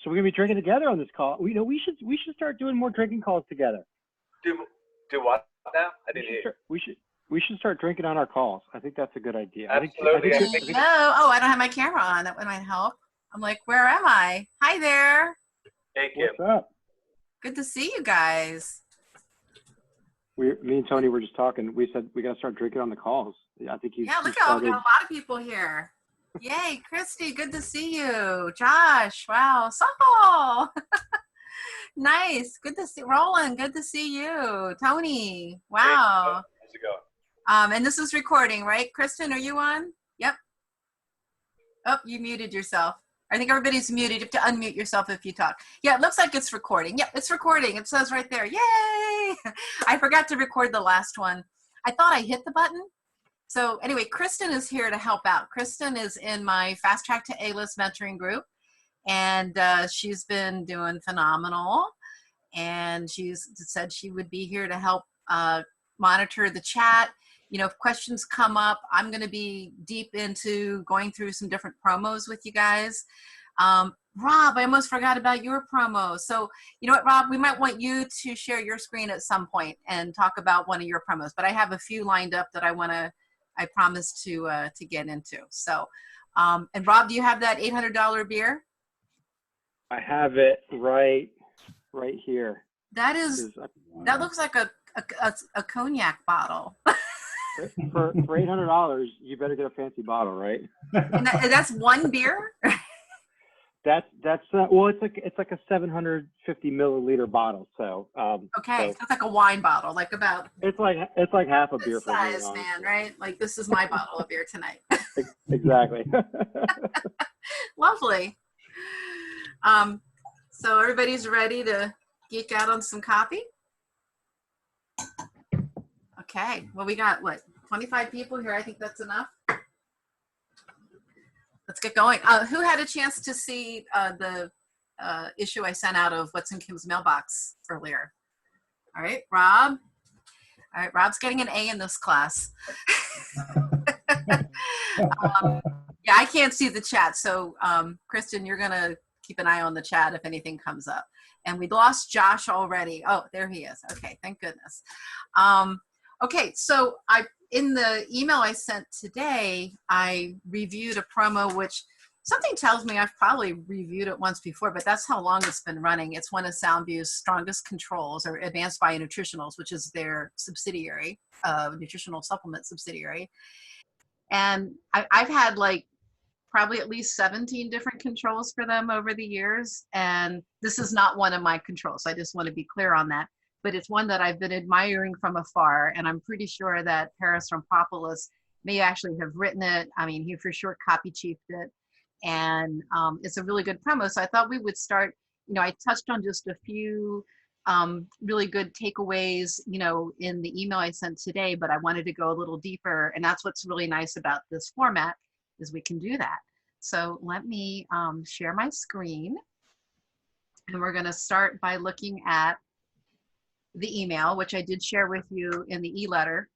So we're gonna be drinking together on this call. We should start doing more drinking calls together. Do what now? I didn't hear. We should start drinking on our calls. I think that's a good idea. Absolutely. Hello. Oh, I don't have my camera on. That might help. I'm like, where am I? Hi there. Hey, Kim. What's up? Good to see you guys. Me and Tony were just talking. We said we got to start drinking on the calls. I think you. Yeah, look how we got a lot of people here. Yay, Christy, good to see you. Josh, wow, Saul. Nice, good to see Roland, good to see you. Tony, wow. How's it going? And this is recording, right? Kristen, are you on? Yep. Oh, you muted yourself. I think everybody's muted. You have to unmute yourself if you talk. Yeah, it looks like it's recording. Yep, it's recording. It says right there, yay! I forgot to record the last one. I thought I hit the button. So anyway, Kristen is here to help out. Kristen is in my Fast Track to A-List mentoring group, and she's been doing phenomenal. And she's said she would be here to help monitor the chat. You know, if questions come up, I'm going to be deep into going through some different promos with you guys. Rob, I almost forgot about your promo. So, you know what, Rob, we might want you to share your screen at some point and talk about one of your promos. But I have a few lined up that I promised to get into. So, and Rob, do you have that $800 beer? I have it right here. That looks like a cognac bottle. For $800, you better get a fancy bottle, right? And that's one beer. That's well, it's like a 750 milliliter bottle. So okay, so it's like a wine bottle, like about. It's like half a beer size, for me, man, right? Like this is my bottle of beer tonight. Exactly. Lovely. So everybody's ready to geek out on some coffee? Okay, well, we got, what, 25 people here? I think that's enough. Let's get going. Who had a chance to see the issue I sent out of What's in Kim's Mailbox earlier? All right, Rob. All right, Rob's getting an A in this class. Yeah, I can't see the chat. So, Kristen, you're going to keep an eye on the chat if anything comes up. And we lost Josh already. Oh, there he is. Okay, thank goodness. Okay, so in the email I sent today, I reviewed a promo, which something tells me I've probably reviewed it once before, but that's how long it's been running. It's one of Soundview's strongest controls, or Advanced Bionutritionals, which is their subsidiary, nutritional supplement subsidiary. And I've had like probably at least 17 different controls for them over the years. And this is not one of my controls. I just want to be clear on that. But it's one that I've been admiring from afar. And I'm pretty sure that Paris Rompopoulos may actually have written it. I mean, he for sure copy chiefed it. And it's a really good promo. So I thought we would start, you know, I touched on just a few really good takeaways, you know, in the email I sent today, but I wanted to go a little deeper. And that's what's really nice about this format, is we can do that. So let me share my screen. And we're going to start by looking at the email, which I did share with you in the e-letter.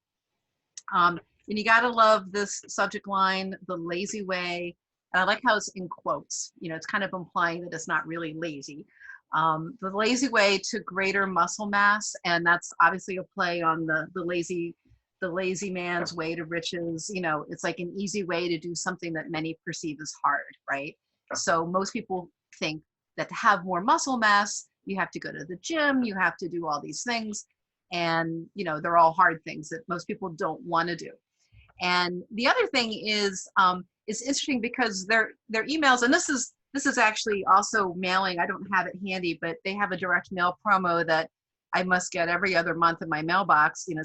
And you got to love this subject line, the lazy way. And I like how it's in quotes. You know, it's kind of implying that it's not really lazy. The lazy way to greater muscle mass. And that's obviously a play on the lazy man's way to riches. You know, it's like an easy way to do something that many perceive as hard, right? So most people think that to have more muscle mass, you have to go to the gym, you have to do all these things. And, you know, they're all hard things that most people don't want to do. And the other thing is, it's interesting because their emails, and this is actually also mailing, I don't have it handy, but they have a direct mail promo that I must get every other month in my mailbox. You know,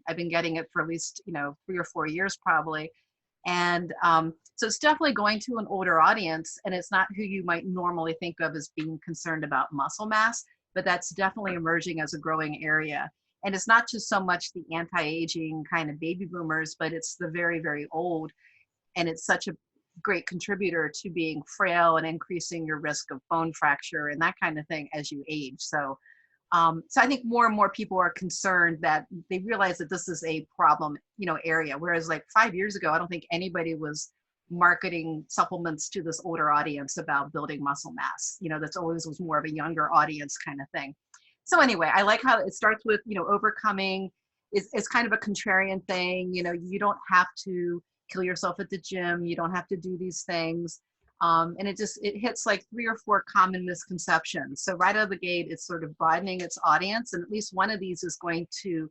I've been getting it for at least, you know, 3 or 4 years probably. And so it's definitely going to an older audience, and it's not who you might normally think of as being concerned about muscle mass, but that's definitely emerging as a growing area. And it's not just so much the anti-aging kind of baby boomers, but it's the very, very old. And it's such a great contributor to being frail and increasing your risk of bone fracture and that kind of thing as you age. So I think more and more people are concerned that they realize that this is a problem, you know, area. Whereas like 5 years ago, I don't think anybody was marketing supplements to this older audience about building muscle mass. That's always was more of a younger audience kind of thing. So anyway, I like how it starts with, overcoming. It's kind of a contrarian thing. You don't have to kill yourself at the gym. You don't have to do these things. And it hits like 3 or 4 common misconceptions. So right out of the gate, it's sort of broadening its audience. And at least one of these is going to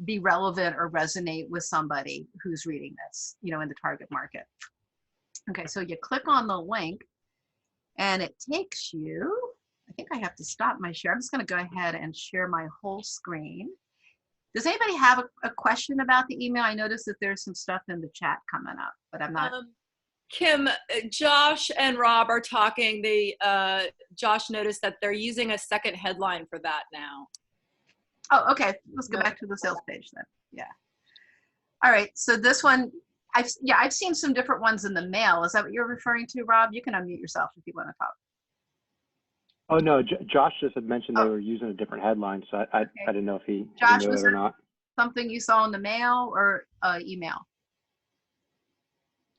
be relevant or resonate with somebody who's reading this, in the target market. Okay, so you click on the link and it takes you, I think I have to stop my share. I'm just going to go ahead and share my whole screen. Does anybody have a question about the email? I noticed that there's some stuff in the chat coming up, but I'm not. Kim, Josh and Rob are talking. Josh noticed that they're using a second headline for that now. Oh, okay. Let's go back to the sales page then. Yeah. All right. So this one, I've seen some different ones in the mail. Is that what you're referring to, Rob? You can unmute yourself if you want to talk. Oh no, Josh just had mentioned they were using a different headline, so I didn't know if he Josh, knew was it or there not. Something you saw in the mail or email?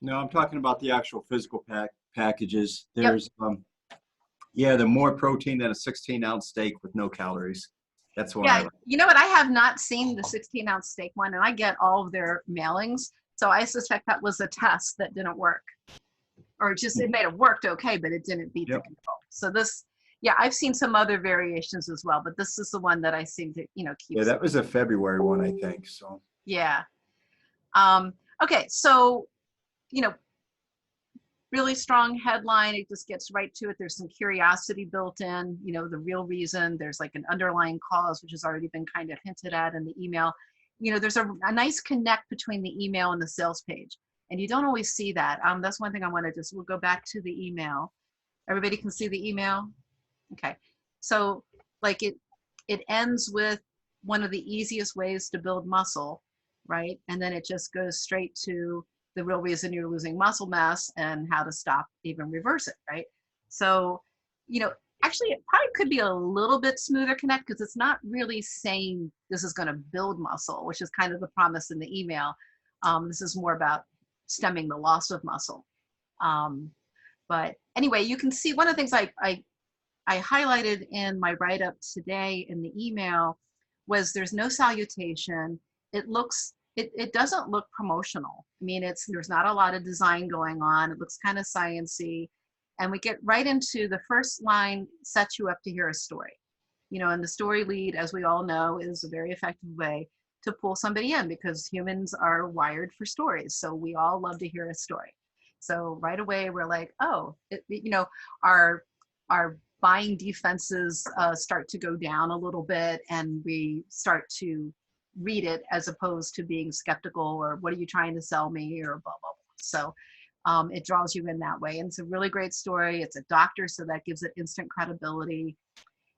No, I'm talking about the actual physical packages. There's, the more protein than a 16-ounce steak with no calories. That's what I like. You know what? I have not seen the 16-ounce steak one, and I get all of their mailings. So I suspect that was a test that didn't work. Or just, it may have worked okay, but it didn't beat the control. So this, I've seen some other variations as well, but this is the one that I seem to, keep. Yeah, that was a February one, I think, so. Yeah. Okay, so, really strong headline. It just gets right to it. There's some curiosity built in, the real reason. There's like an underlying cause, which has already been kind of hinted at in the email. There's a nice connect between the email and the sales page. And you don't always see that. That's one thing I want to we'll go back to the email. Everybody can see the email? Okay. So like it ends with one of the easiest ways to build muscle, right? And then it just goes straight to the real reason you're losing muscle mass and how to stop, even reverse it, right? So, actually it probably could be a little bit smoother connect because it's not really saying this is going to build muscle, which is kind of the promise in the email. This is more about stemming the loss of muscle. But anyway, you can see one of the things I highlighted in my write-up today in the email was there's no salutation. It doesn't look promotional. I mean, there's not a lot of design going on. It looks kind of sciencey. And we get right into the first line, sets you up to hear a story. And the story lead, as we all know, is a very effective way to pull somebody in because humans are wired for stories. So we all love to hear a story. So right away, we're like, oh, our buying defenses start to go down a little bit and we start to read it as opposed to being skeptical or what are you trying to sell me or blah, blah, blah. So it draws you in that way. And it's a really great story. It's a doctor, so that gives it instant credibility.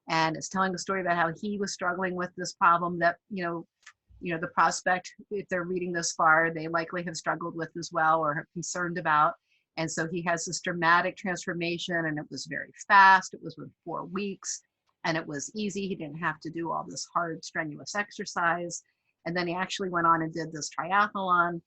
And it's telling the story about how he was struggling with this problem that, the prospect, if they're reading this far, they likely have struggled with as well or are concerned about. And so he has this dramatic transformation and it was very fast. It was with 4 weeks and it was easy. He didn't have to do all this hard, strenuous exercise. And then he actually went on and did this triathlon,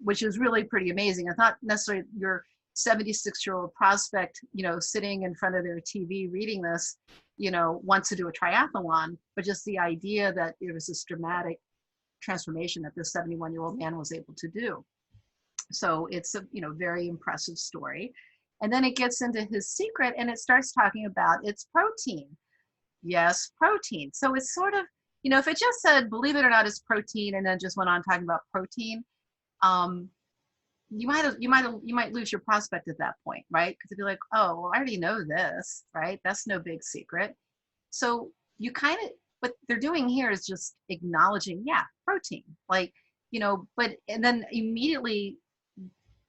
which is really pretty amazing. It's not necessarily your 76-year-old prospect, sitting in front of their TV reading this, wants to do a triathlon, but just the idea that it was this dramatic transformation that this 71-year-old man was able to do. So it's a very impressive story. And then it gets into his secret and it starts talking about its protein. Yes, protein. So it's sort of, if it just said, believe it or not, it's protein, and then just went on talking about protein, you might lose your prospect at that point, right? Because it'd be like, oh, well, I already know this, right? That's no big secret. So you kind of, what they're doing here is just acknowledging, yeah, protein, like, and then immediately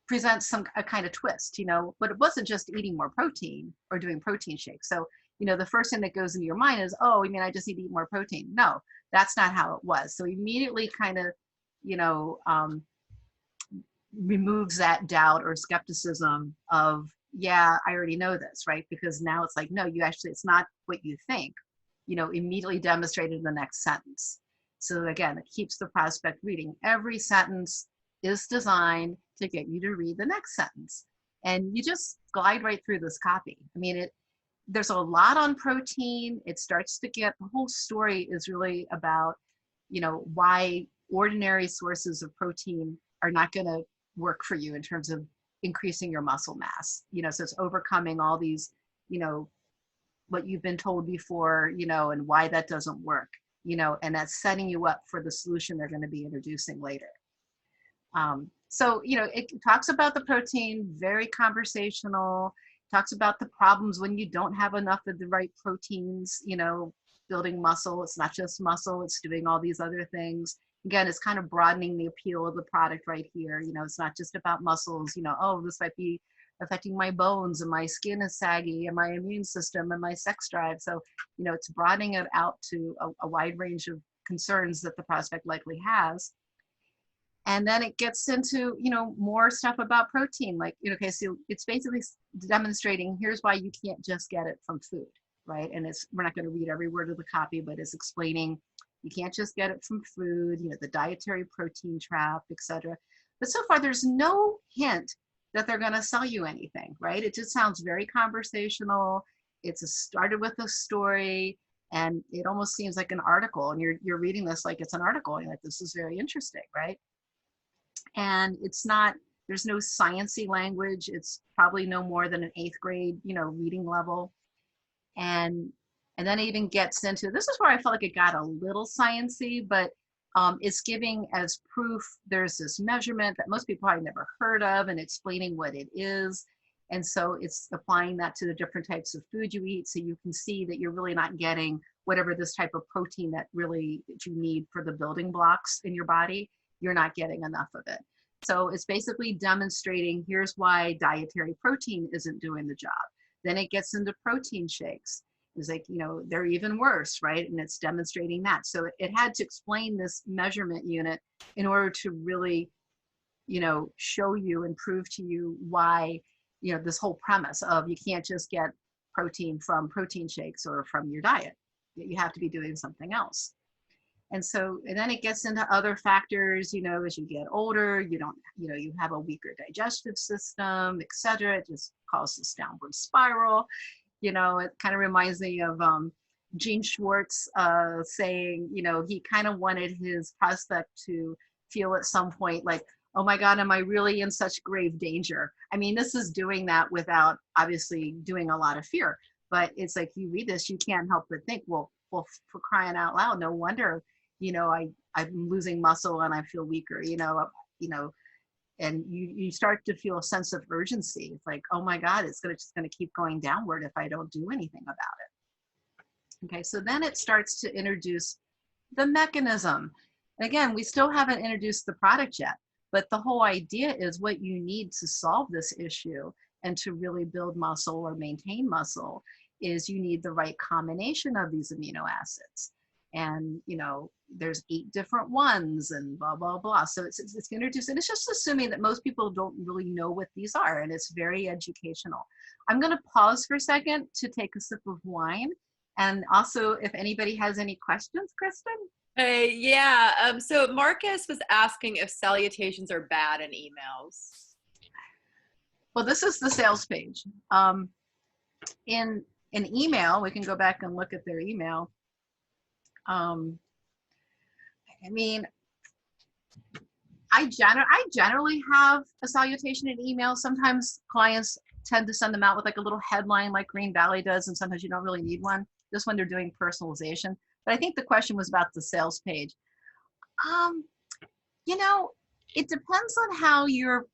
presents a kind of twist, but it wasn't just eating more protein or doing protein shakes. So, the first thing that goes into your mind is, oh, you mean I just need to eat more protein? No, that's not how it was. So immediately kind of, removes that doubt or skepticism of, yeah, I already know this, right? Because now it's like, no, it's not what you think, immediately demonstrated in the next sentence. So again, it keeps the prospect reading every sentence, is designed to get you to read the next sentence. And you just glide right through this copy. I mean, there's a lot on protein. It starts to get, the whole story is really about, you know, why ordinary sources of protein are not going to work for you in terms of increasing your muscle mass. You know, so it's overcoming all these, you know, what you've been told before, you know, and why that doesn't work, you know, and that's setting you up for the solution they're going to be introducing later. So, you know, it talks about the protein, very conversational, talks about the problems when you don't have enough of the right proteins, you know, building muscle. It's not just muscle, it's doing all these other things. Again, it's kind of broadening the appeal of the product right here. You know, it's not just about muscles, you know, oh, this might be affecting my bones and my skin is saggy and my immune system and my sex drive. So, you know, it's broadening it out to a wide range of concerns that the prospect likely has. And then it gets into, you know, more stuff about protein, like, you know, okay, so it's basically demonstrating here's why you can't just get it from food, right? And we're not going to read every word of the copy, but it's explaining you can't just get it from food, you know, the dietary protein trap, etc. But so far, there's no hint that they're going to sell you anything, right? It just sounds very conversational. Started with a story, and it almost seems like an article, and you're reading this like it's an article, and you're like, this is very interesting, right? And it's not, there's no sciencey language. It's probably no more than an 8th grade, you know, reading level. And then it even gets into, this is where I felt like it got a little sciencey, but it's giving as proof, there's this measurement that most people probably never heard of and explaining what it is. And so it's applying that to the different types of food you eat, so you can see that you're really not getting whatever this type of protein that you need for the building blocks in your body. You're not getting enough of it. So it's basically demonstrating here's why dietary protein isn't doing the job. Then it gets into protein shakes. It's like, you know, they're even worse, right? And it's demonstrating that. So it had to explain this measurement unit in order to really, you know, show you and prove to you why, you know, this whole premise of you can't just get protein from protein shakes or from your diet. You have to be doing something else. And then it gets into other factors, you know, as you get older, you have a weaker digestive system, et cetera. It just causes downward spiral. You know, it kind of reminds me of Gene Schwartz saying, you know, he kind of wanted his prospect to feel at some point like, oh my God, am I really in such grave danger? I mean, this is doing that without obviously doing a lot of fear, but it's like you read this, you can't help but think, well, for crying out loud, no wonder, you know, I'm losing muscle and I feel weaker, you know, and you start to feel a sense of urgency. It's like, oh my God, it's just gonna keep going downward if I don't do anything about it. Okay, so then it starts to introduce the mechanism. And again, we still haven't introduced the product yet, but the whole idea is what you need to solve this issue and to really build muscle or maintain muscle is you need the right combination of these amino acids. And, you know, there's 8 different ones and blah, blah, blah. So it's introduced, and it's just assuming that most people don't really know what these are, and it's very educational. I'm going to pause for a second to take a sip of wine. And also, if anybody has any questions, Kristen? Hey, yeah. So Marcus was asking if salutations are bad in emails. Well, this is the sales page. In an email, we can go back and look at their email. I mean, I generally have a salutation in email. Sometimes clients tend to send them out with like a little headline like Green Valley does, and sometimes you don't really need one. This one, they're doing personalization. But I think the question was about the sales page. You know, it depends on how you're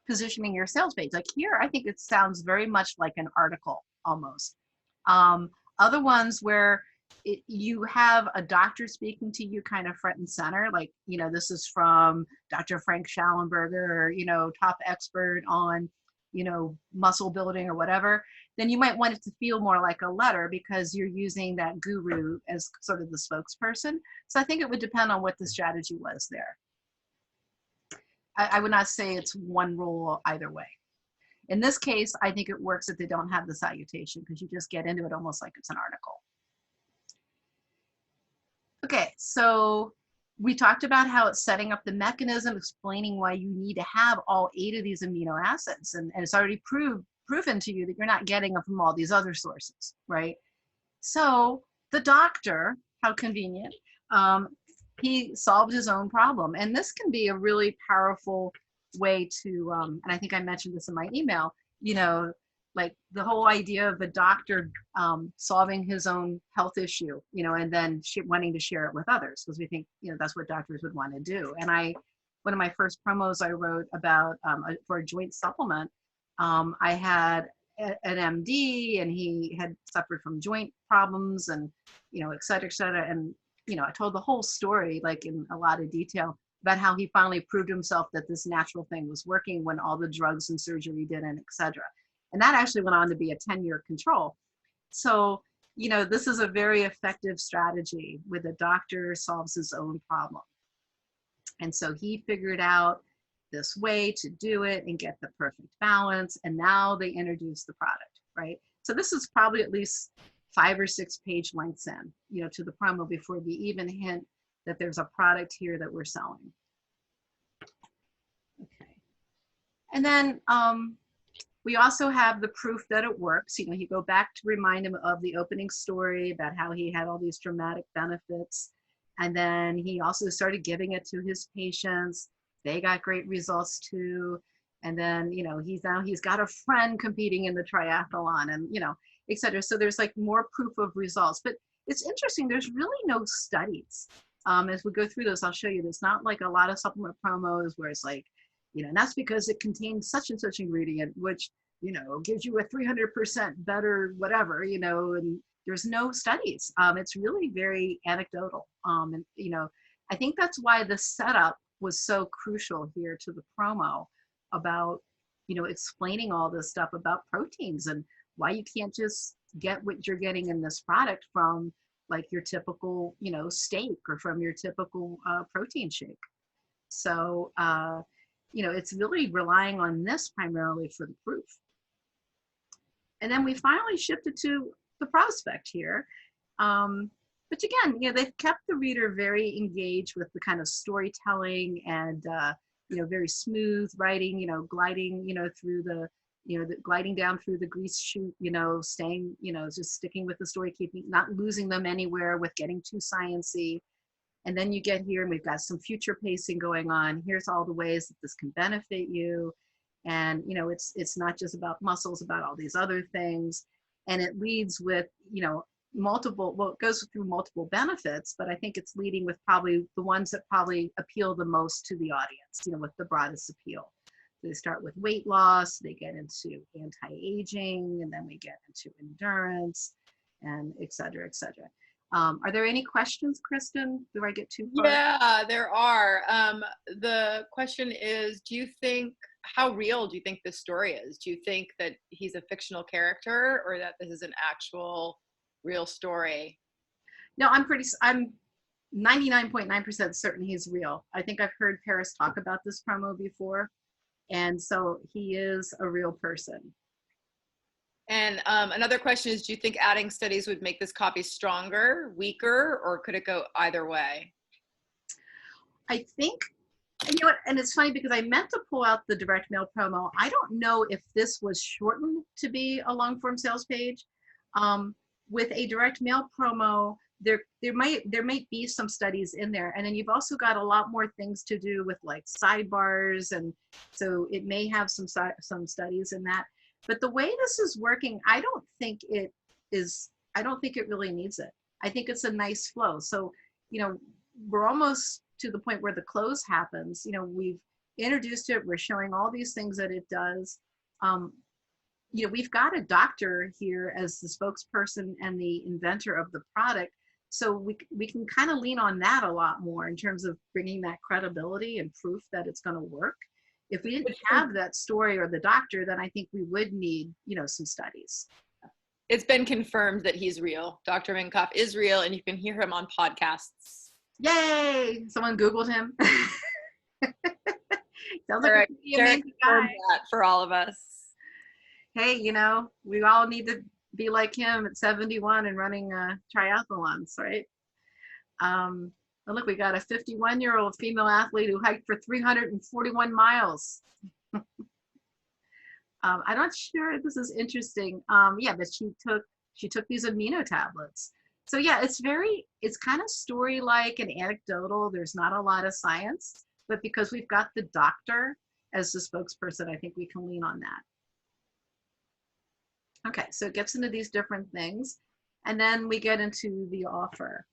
positioning your sales page. Like here, I think it sounds very much like an article almost. Other ones where you have a doctor speaking to you kind of front and center, like, you know, this is from Dr. Frank Schallenberger, you know, top expert on, you know, muscle building or whatever, then you might want it to feel more like a letter because you're using that guru as sort of the spokesperson. So I think it would depend on what the strategy was there. I would not say it's one rule either way. In this case, I think it works if they don't have the salutation because you just get into it almost like it's an article. Okay, so we talked about how it's setting up the mechanism, explaining why you need to have all 8 of these amino acids. And it's already proven to you that you're not getting them from all these other sources, right? So the doctor, how convenient, he solved his own problem. And this can be a really powerful way to, and I think I mentioned this in my email, you know, like the whole idea of a doctor solving his own health issue, you know, and then wanting to share it with others, because we think, you know, that's what doctors would want to do. And one of my first promos I wrote about for a joint supplement, I had an MD, and he had suffered from joint problems and, you know, et cetera, et cetera. And, you know, I told the whole story, like in a lot of detail, about how he finally proved himself that this natural thing was working when all the drugs and surgery didn't, et cetera. And that actually went on to be a 10-year control. So, you know, this is a very effective strategy where the doctor solves his own problem. And so he figured out this way to do it and get the perfect balance. And now they introduce the product, right? So this is probably at least 5 or 6 page lengths in, you know, to the promo before we even hint that there's a product here that we're selling. Okay. And then we also have the proof that it works. You know, you go back to remind him of the opening story about how he had all these dramatic benefits. And then he also started giving it to his patients. They got great results too. And then, you know, he's got a friend competing in the triathlon and, you know, et cetera. So there's like more proof of results. But it's interesting, there's really no studies. As we go through this, I'll show you, there's not like a lot of supplement promos where it's like, you know, and that's because it contains such and such ingredient, which, you know, gives you a 300% better whatever, you know, and there's no studies. It's really very anecdotal. And, you know, I think that's why the setup was so crucial here to the promo about, you know, explaining all this stuff about proteins and why you can't just get what you're getting in this product from like your typical, you know, steak or from your typical protein shake. So, you know, it's really relying on this primarily for the proof. And then we finally shifted to the prospect here. But again, you know, they've kept the reader very engaged with the kind of storytelling and, you know, very smooth writing, you know, gliding, you know, through the, you know, gliding down through the grease chute, you know, staying, you know, just sticking with the story, not losing them anywhere with getting too sciencey. And then you get here and we've got some future pacing going on. Here's all the ways that this can benefit you. And, you know, it's not just about muscles, about all these other things. And it leads with, you know, it goes through multiple benefits, but I think it's leading with probably the ones that probably appeal the most to the audience, you know, with the broadest appeal. They start with weight loss, they get into anti-aging, and then we get into endurance and et cetera, et cetera. Are there any questions, Kristen? Do I get too far? Yeah, there are. The question is, how real do you think this story is? Do you think that he's a fictional character or that this is an actual real story? No, I'm 99.9% certain he's real. I think I've heard Paris talk about this promo before. And so he is a real person. And another question is, do you think adding studies would make this copy stronger, weaker, or could it go either way? I think, and you know what, and it's funny because I meant to pull out the direct mail promo. I don't know if this was shortened to be a long form sales page. With a direct mail promo, there might be some studies in there, and then you've also got a lot more things to do with like sidebars, and so it may have some studies in that. But the way this is working, I don't think it really needs it. I think it's a nice flow. So, you know, we're almost to the point where the close happens. You know, we've introduced it. We're showing all these things that it does. You know, we've got a doctor here as the spokesperson and the inventor of the product. So we can kind of lean on that a lot more in terms of bringing that credibility and proof that it's going to work. If we didn't have that story or the doctor, then I think we would need, you know, some studies. It's been confirmed that he's real. Dr. Minkoff is real, and you can hear him on podcasts. Yay! Someone Googled him. Sounds Derek, like a amazing guy. That for all of us. Hey, you know, we all need to be like him at 71 and running triathlons, right? Oh, look, we got a 51-year-old female athlete who hiked for 341 miles. I'm not sure if this is interesting. Yeah, but she took these amino tablets. So yeah, it's kind of story-like and anecdotal. There's not a lot of science, but because we've got the doctor as the spokesperson, I think we can lean on that. Okay, so it gets into these different things, and then we get into the offer.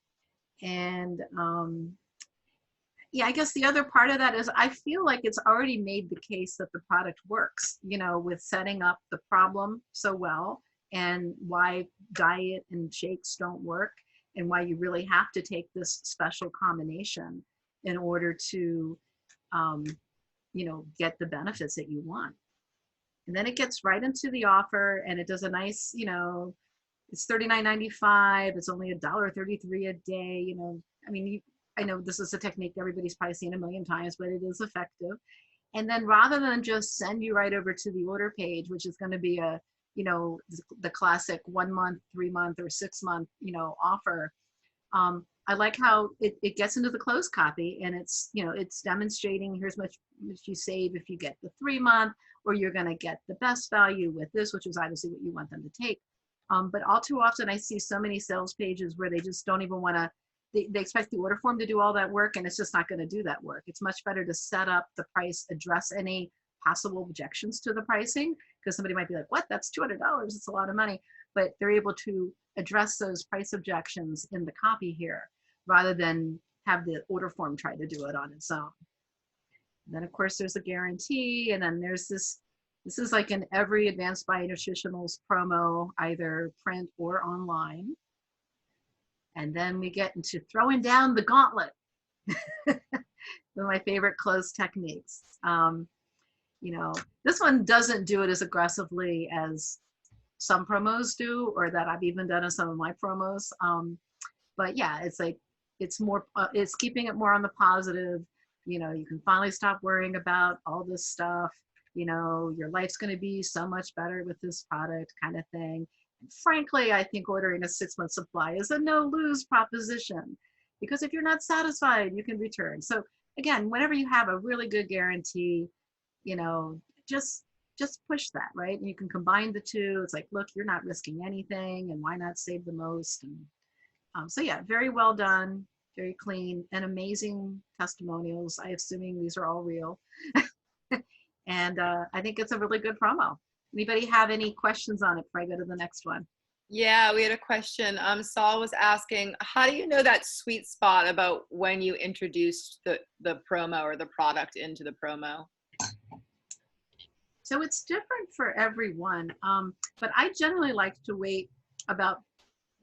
And yeah, I guess the other part of that is I feel like it's already made the case that the product works, you know, with setting up the problem so well, and why diet and shakes don't work, and why you really have to take this special combination in order to, you know, get the benefits that you want. And then it gets right into the offer, and it does a nice, you know, it's $39.95. It's only $1.33 a day. You know, I mean, I know this is a technique everybody's probably seen a million times, but it is effective. And then rather than just send you right over to the order page, which is going to be a, you know, the classic 1 month, 3 month, or 6 month, you know, offer. I like how it gets into the closed copy, and it's, you know, it's demonstrating here's much you save if you get the 3 month, or you're going to get the best value with this, which is obviously what you want them to take. But all too often I see so many sales pages where they just don't even want to, they expect the order form to do all that work, and it's just not going to do that work. It's much better to set up the price, address any possible objections to the pricing, because somebody might be like, what, that's $200, it's a lot of money. But they're able to address those price objections in the copy here, rather than have the order form try to do it on its own. And then of course there's a guarantee, and then there's this is like in every Advanced Bionutritionals promo, either print or online. And then we get into throwing down the gauntlet. One of my favorite close techniques. You know, this one doesn't do it as aggressively as some promos do, or that I've even done in some of my promos. But yeah, it's like, it's more, it's keeping it more on the positive. You know, you can finally stop worrying about all this stuff. You know, your life's going to be so much better with this product, kind of thing. And frankly, I think ordering a 6-month supply is a no-lose proposition, because if you're not satisfied, you can return. So again, whenever you have a really good guarantee, you know, just push that, right? And you can combine the two. It's like, look, you're not risking anything, and why not save the most? And so yeah, very well done, very clean, and amazing testimonials. I'm assuming these are all real. And I think it's a really good promo. Anybody have any questions on it before I go to the next one? Yeah, we had a question. Saul was asking, how do you know that sweet spot about when you introduced the promo or the product into the promo? So it's different for everyone, but I generally like to wait about,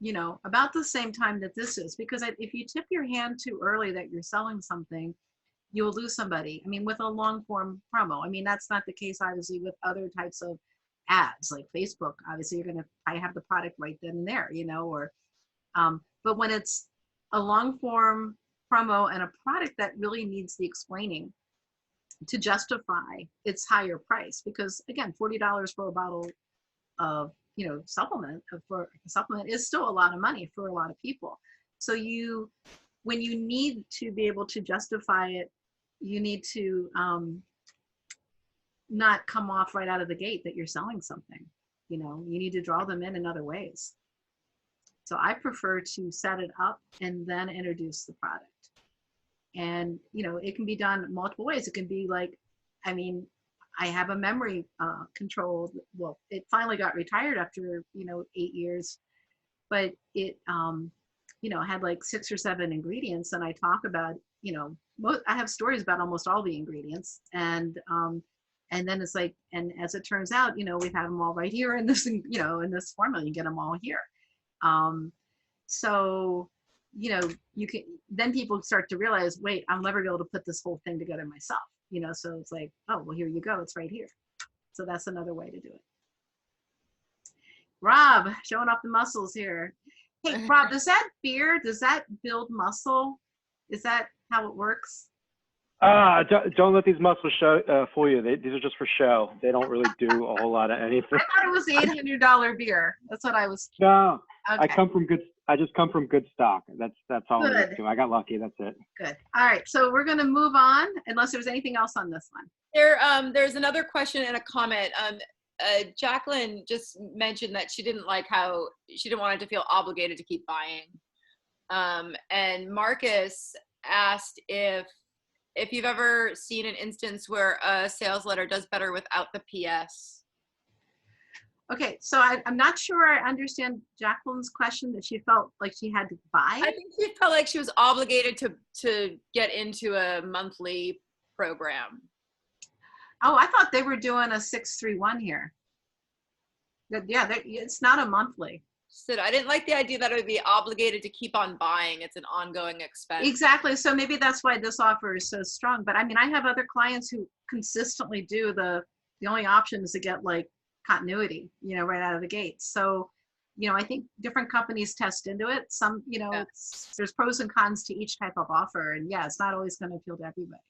you know, about the same time that this is, because if you tip your hand too early that you're selling something, you'll lose somebody. I mean, with a long form promo. I mean, that's not the case obviously with other types of ads like Facebook. Obviously you're gonna probably have the product right then and there, you know, or but when it's a long form promo and a product that really needs the explaining to justify its higher price, because again, $40 for a bottle of, you know, supplement is still a lot of money for a lot of people. So when you need to be able to justify it, you need to not come off right out of the gate that you're selling something. You know, you need to draw them in other ways. So I prefer to set it up and then introduce the product. And, you know, it can be done multiple ways. It can be like, I mean, I have a memory control. Well, it finally got retired after, you know, 8 years, but it, you know, had like 6 or 7 ingredients. And I talk about, you know, I have stories about almost all the ingredients. And then it's like, and as it turns out, you know, we've had them all right here in this, you know, in this formula, you get them all here. So, you know, you can, then people start to realize, wait, I'll never be able to put this whole thing together myself, you know? So it's like, oh, well, here you go. It's right here. So that's another way to do it. Rob, showing off the muscles here. Hey, Rob, does that beer, does that build muscle? Is that how it works? Don't let these muscles fool you. These are just for show. They don't really do a whole lot of anything. I thought it was the $800 beer. That's what I was. No, okay. I come from I just come from good stock. That's all I Good. need to. I got lucky. That's it. Good. All right. So we're going to move on unless there's anything else on this one. There's another question and a comment. Jacqueline just mentioned that she didn't like how she didn't want it to feel obligated to keep buying. And Marcus asked if you've ever seen an instance where a sales letter does better without the PS. Okay, so I'm not sure I understand Jacqueline's question, that she felt like she had to buy. I think she felt like she was obligated to get into a monthly program. Oh, I thought they were doing a 631 here. Yeah, it's not a monthly. So I didn't like the idea that it would be obligated to keep on buying. It's an ongoing expense. Exactly. So maybe that's why this offer is so strong. But I mean, I have other clients who consistently do the only option is to get like continuity, right out of the gate. So, I think different companies test into it. Some, there's pros and cons to each type of offer. And yeah, it's not always going to appeal to everybody.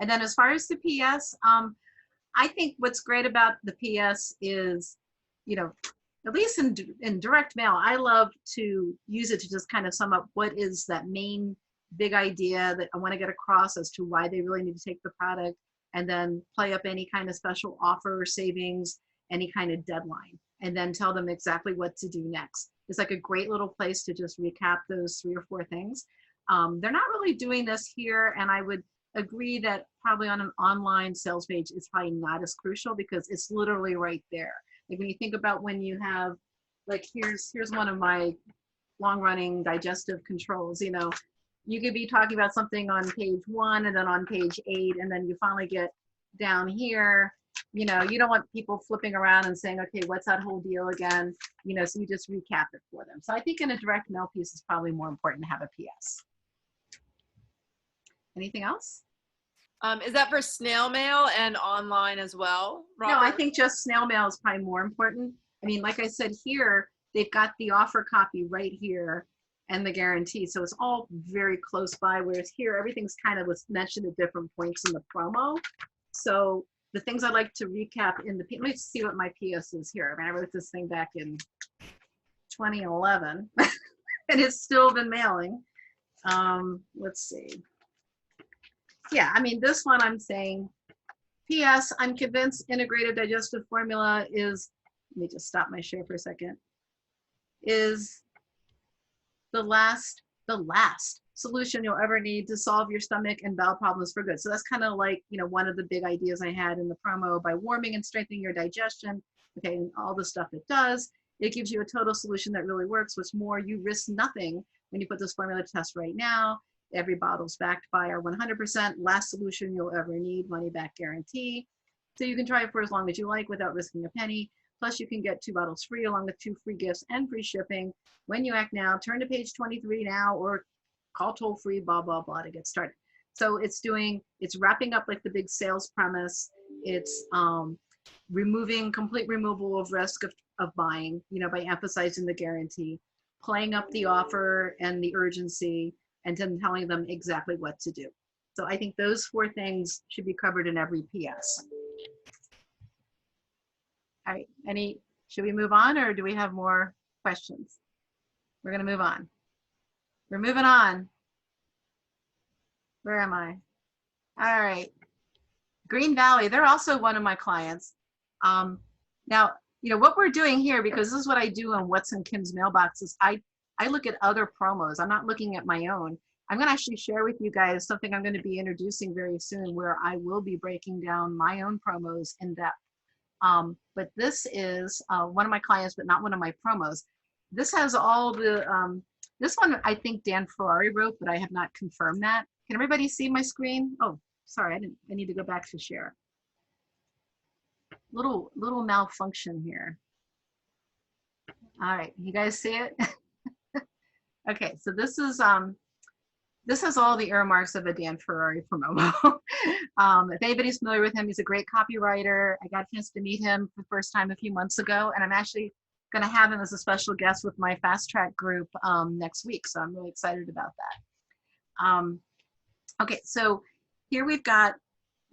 And then as far as the PS, I think what's great about the PS is, at least in direct mail, I love to use it to just kind of sum up what is that main big idea that I want to get across as to why they really need to take the product, and then play up any kind of special offer or savings, any kind of deadline, and then tell them exactly what to do next. It's like a great little place to just recap those 3 or 4 things. They're not really doing this here, and I would agree that probably on an online sales page, it's probably not as crucial because it's literally right there. Like when you think about when you have, like here's one of my long-running digestive controls, you could be talking about something on page 1 and then on page 8, and then you finally get down here, you don't want people flipping around and saying, okay, what's that whole deal again? So you just recap it for them. So I think in a direct mail piece, it's probably more important to have a PS. Anything else? Is that for snail mail and online as well, Robert? No, I think just snail mail is probably more important. I mean, like I said here, they've got the offer copy right here and the guarantee. So it's all very close by, whereas here, everything's kind of was mentioned at different points in the promo. So the things I'd like to recap in the, let me see what my PS is here. I mean, I wrote this thing back in 2011 and it's still been mailing. Let's see. Yeah, I mean, this one I'm saying, P.S. I'm convinced integrated digestive formula is, let me just stop my share for a second, is the last solution you'll ever need to solve your stomach and bowel problems for good. So that's kind of like, one of the big ideas I had in the promo. By warming and strengthening your digestion, okay, and all the stuff it does, it gives you a total solution that really works. What's more, you risk nothing when you put this formula to test right now. Every bottle's backed by our 100% last solution you'll ever need, money back guarantee. So you can try it for as long as you like without risking a penny. Plus you can get 2 bottles free along with 2 free gifts and free shipping. When you act now, turn to page 23 now or call toll free, blah, blah, blah to get started. So it's wrapping up like the big sales premise. It's removing complete removal of risk of buying, by emphasizing the guarantee, playing up the offer and the urgency, and then telling them exactly what to do. So I think those 4 things should be covered in every PS. All right, should we move on or do we have more questions? We're gonna move on. We're moving on. Where am I? All right, Green Valley, they're also one of my clients. Now, what we're doing here, because this is what I do on What's in Kim's Mailboxes, I look at other promos. I'm not looking at my own. I'm going to actually share with you guys something I'm going to be introducing very soon where I will be breaking down my own promos in depth. But this is one of my clients, but not one of my promos. This has all the, this one I think Dan Ferrari wrote, but I have not confirmed that. Can everybody see my screen? Oh, sorry, I need to go back to share. Little malfunction here. All right, you guys see it? Okay, so this has all the earmarks of a Dan Ferrari promo. If anybody's familiar with him, he's a great copywriter. I got a chance to meet him for the first time a few months ago, and I'm actually going to have him as a special guest with my Fast Track group next week, so I'm really excited about that. Okay, so here we've got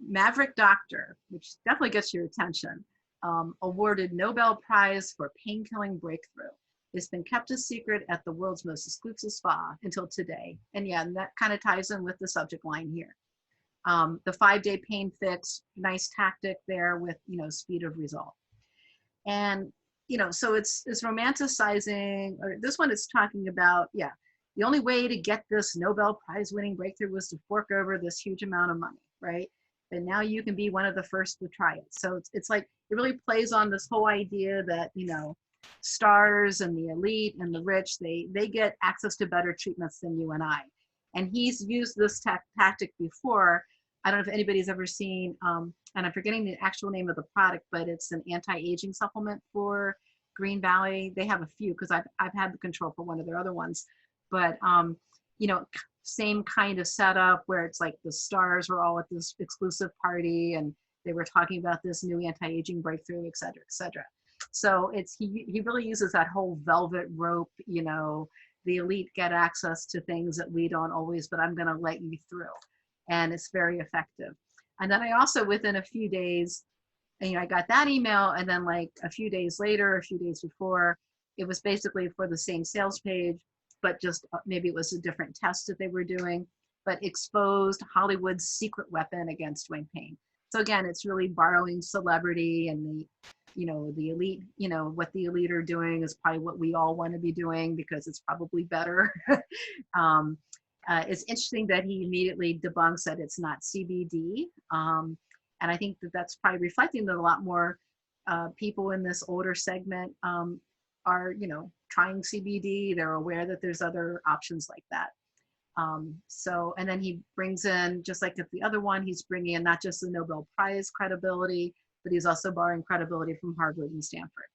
Maverick Doctor, which definitely gets your attention, awarded Nobel Prize for pain-killing breakthrough. It's been kept a secret at the world's most exclusive spa until today. And yeah, and that kind of ties in with the subject line here. The 5-day pain fix, nice tactic there with, speed of result. And, so it's romanticizing, or this one is talking about, the only way to get this Nobel Prize winning breakthrough was to fork over this huge amount of money, right? And now you can be one of the first to try it. So it's like, it really plays on this whole idea that, stars and the elite and the rich, they get access to better treatments than you and I. And he's used this tactic before. I don't know if anybody's ever seen, and I'm forgetting the actual name of the product, but it's an anti-aging supplement for Green Valley. They have a few because I've had the control for one of their other ones. But, same kind of setup where it's like the stars were all at this exclusive party and they were talking about this new anti-aging breakthrough, et cetera, et cetera. So he really uses that whole velvet rope, the elite get access to things that we don't always, but I'm going to let you through. And it's very effective. And then I also, within a few days, I got that email, and then like a few days later, a few days before, it was basically for the same sales page, but just maybe it was a different test that they were doing, but exposed Hollywood's secret weapon against weight pain. So again, it's really borrowing celebrity and the elite, what the elite are doing is probably what we all want to be doing because it's probably better. It's interesting that he immediately debunks that it's not CBD. And I think that that's probably reflecting that a lot more people in this older segment are, trying CBD. They're aware that there's other options like that. And then he brings in, just like at the other one, he's bringing in not just the Nobel Prize credibility, but he's also borrowing credibility from Harvard and Stanford.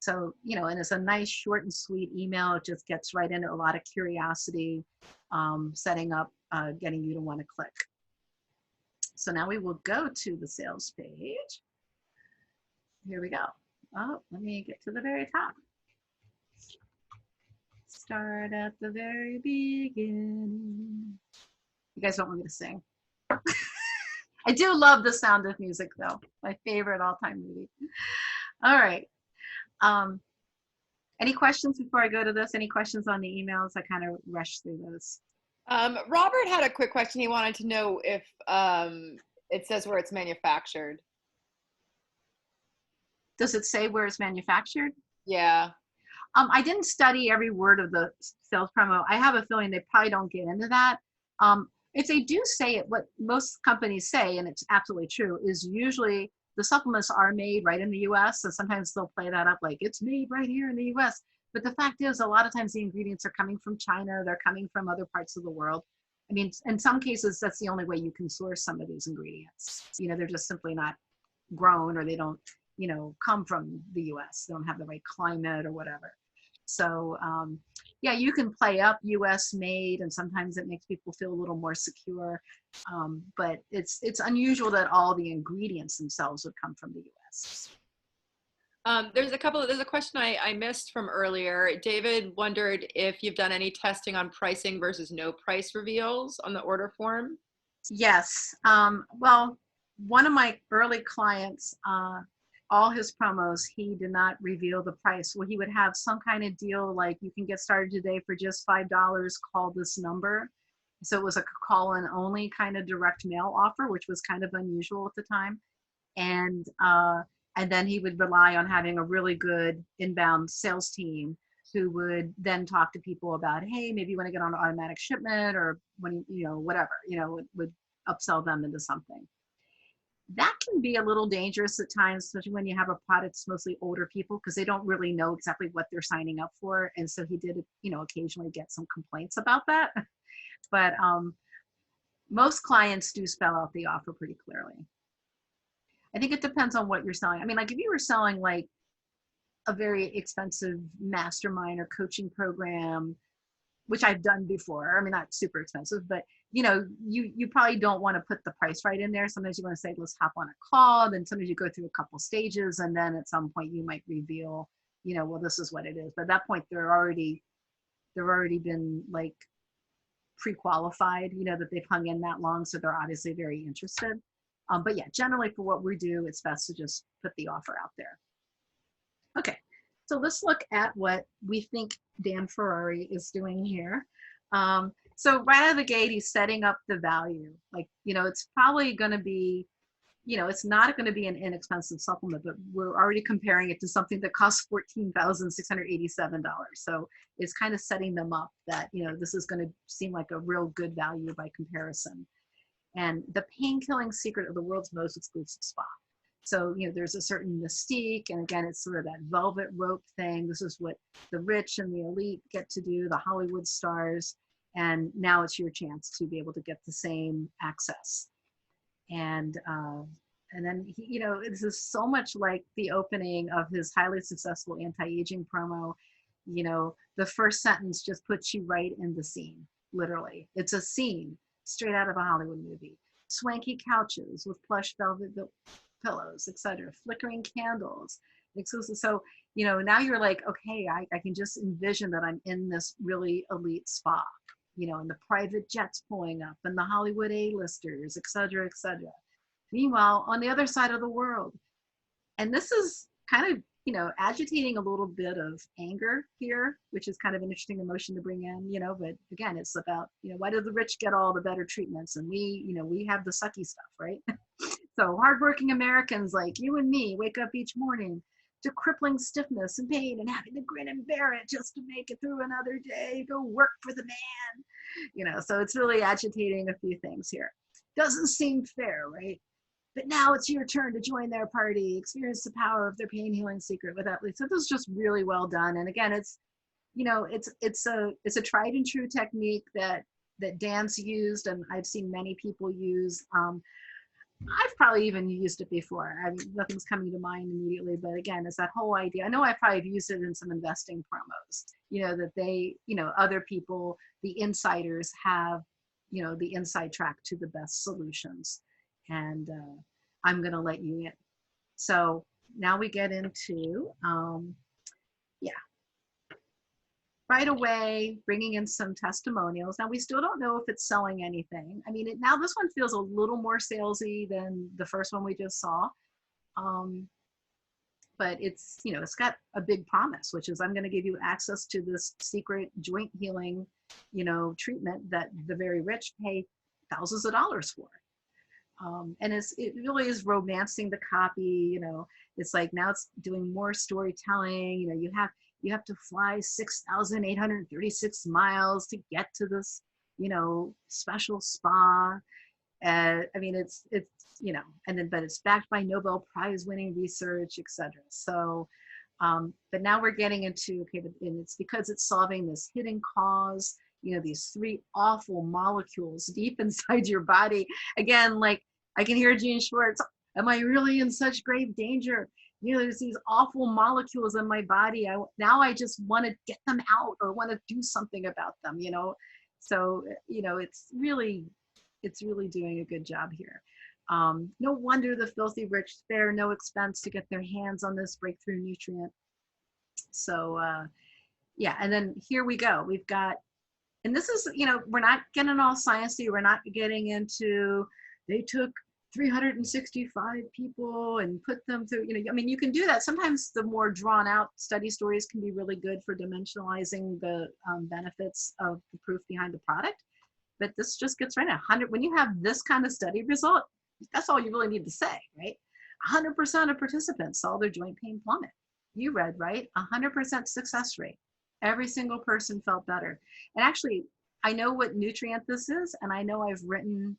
So, and it's a nice, short and sweet email. It just gets right into a lot of curiosity, setting up, getting you to want to click. So now we will go to the sales page. Here we go. Oh, let me get to the very top. Start at the very beginning. You guys don't want me to sing. I do love The Sound of Music, though. My favorite all-time movie. All right. Any questions before I go to this? Any questions on the emails? I kind of rushed through those. Robert had a quick question. He wanted to know if it says where it's manufactured. Does it say where it's manufactured? Yeah. I didn't study every word of the sales promo. I have a feeling they probably don't get into that. If they do say it, what most companies say, and it's absolutely true, is usually the supplements are made right in the US. So sometimes they'll play that up like it's made right here in the US. But the fact is, a lot of times the ingredients are coming from China. They're coming from other parts of the world. I mean, in some cases, that's the only way you can source some of these ingredients. They're just simply not grown, or they don't, come from the US. They don't have the right climate or whatever. So yeah, you can play up US made, and sometimes it makes people feel a little more secure. But it's unusual that all the ingredients themselves would come from the US. There's a question I missed from earlier. David wondered if you've done any testing on pricing versus no price reveals on the order form. Yes. Well, one of my early clients, all his promos, he did not reveal the price. Well, he would have some kind of deal like, you can get started today for just $5, call this number. So it was a call in only kind of direct mail offer, which was kind of unusual at the time. And then he would rely on having a really good inbound sales team who would then talk to people about, hey, maybe you want to get on an automatic shipment, or when, whatever, would upsell them into something. That can be a little dangerous at times, especially when you have a product that's mostly older people, because they don't really know exactly what they're signing up for. And so he did, occasionally get some complaints about that. But most clients do spell out the offer pretty clearly. I think it depends on what you're selling. I mean, like if you were selling like a very expensive mastermind or coaching program, which I've done before. I mean, not super expensive, but you probably don't want to put the price right in there. Sometimes you want to say, let's hop on a call. Then sometimes you go through a couple stages, and then at some point you might reveal, well, this is what it is. But at that point, they've already been like pre-qualified, that they've hung in that long, so they're obviously very interested. But yeah, generally for what we do, it's best to just put the offer out there. Okay, So let's look at what we think Dan Ferrari is doing here. So right out of the gate, he's setting up the value. Like, it's probably going to be, it's not going to be an inexpensive supplement, but we're already comparing it to something that costs $14,687. So it's kind of setting them up that, this is going to seem like a real good value by comparison. And the pain-killing secret of the world's most exclusive spa. So, there's a certain mystique, and again, it's sort of that velvet rope thing. This is what the rich and the elite get to do, the Hollywood stars, and now it's your chance to be able to get the same access. And then, this is so much like the opening of his highly successful anti-aging promo. The first sentence just puts you right in the scene, literally. It's a scene straight out of a Hollywood movie. Swanky couches with plush velvet pillows, etc., flickering candles, exclusive. So, now you're like, okay, I can just envision that I'm in this really elite spa, and the private jets pulling up and the Hollywood A-listers, etc., etc. Meanwhile, on the other side of the world, and this is kind of, agitating a little bit of anger here, which is kind of an interesting emotion to bring in, but again, it's about, why do the rich get all the better treatments and we have the sucky stuff, right? So hardworking Americans like you and me wake up each morning to crippling stiffness and pain and having to grin and bear it just to make it through another day, go work for the man, so it's really agitating a few things here. Doesn't seem fair, right? But now it's your turn to join their party, experience the power of their pain healing secret without least. So this is just really well done. And again, it's a tried and true technique that Dan's used, and I've seen many people use. I've probably even used it before. Nothing's coming to mind immediately, but again, it's that whole idea. I know I probably have used it in some investing promos, that they, other people, the insiders have, the inside track to the best solutions. And I'm going to let you in. So now we get into, right away, bringing in some testimonials. Now we still don't know if it's selling anything. I mean, now this one feels a little more salesy than the first one we just saw. But it's, it's got a big promise, which is I'm going to give you access to this secret joint healing, treatment that the very rich pay thousands of dollars for. And it really is romancing the copy, it's like now it's doing more storytelling, you have to fly 6,836 miles to get to this, special spa. I mean, it's, but it's backed by Nobel Prize winning research, etc. So, but now we're getting into, okay, and it's because it's solving this hidden cause, these three awful molecules deep inside your body. Again, like I can hear Gene Schwartz, am I really in such grave danger? There's these awful molecules in my body. Now I just want to get them out or want to do something about them, So, it's really doing a good job here. No wonder the filthy rich spare no expense to get their hands on this breakthrough nutrient. So, and then here we go. We've got, and this is, we're not getting all sciencey. We're not getting into, they took 365 people and put them through, I mean, you can do that. Sometimes the more drawn out study stories can be really good for dimensionalizing the benefits of the proof behind the product. But this just gets right at 100. When you have this kind of study result, that's all you really need to say, right? 100% of participants saw their joint pain plummet. You read, right? 100% success rate. Every single person felt better. And actually, I know what nutrient this is, and I know I've written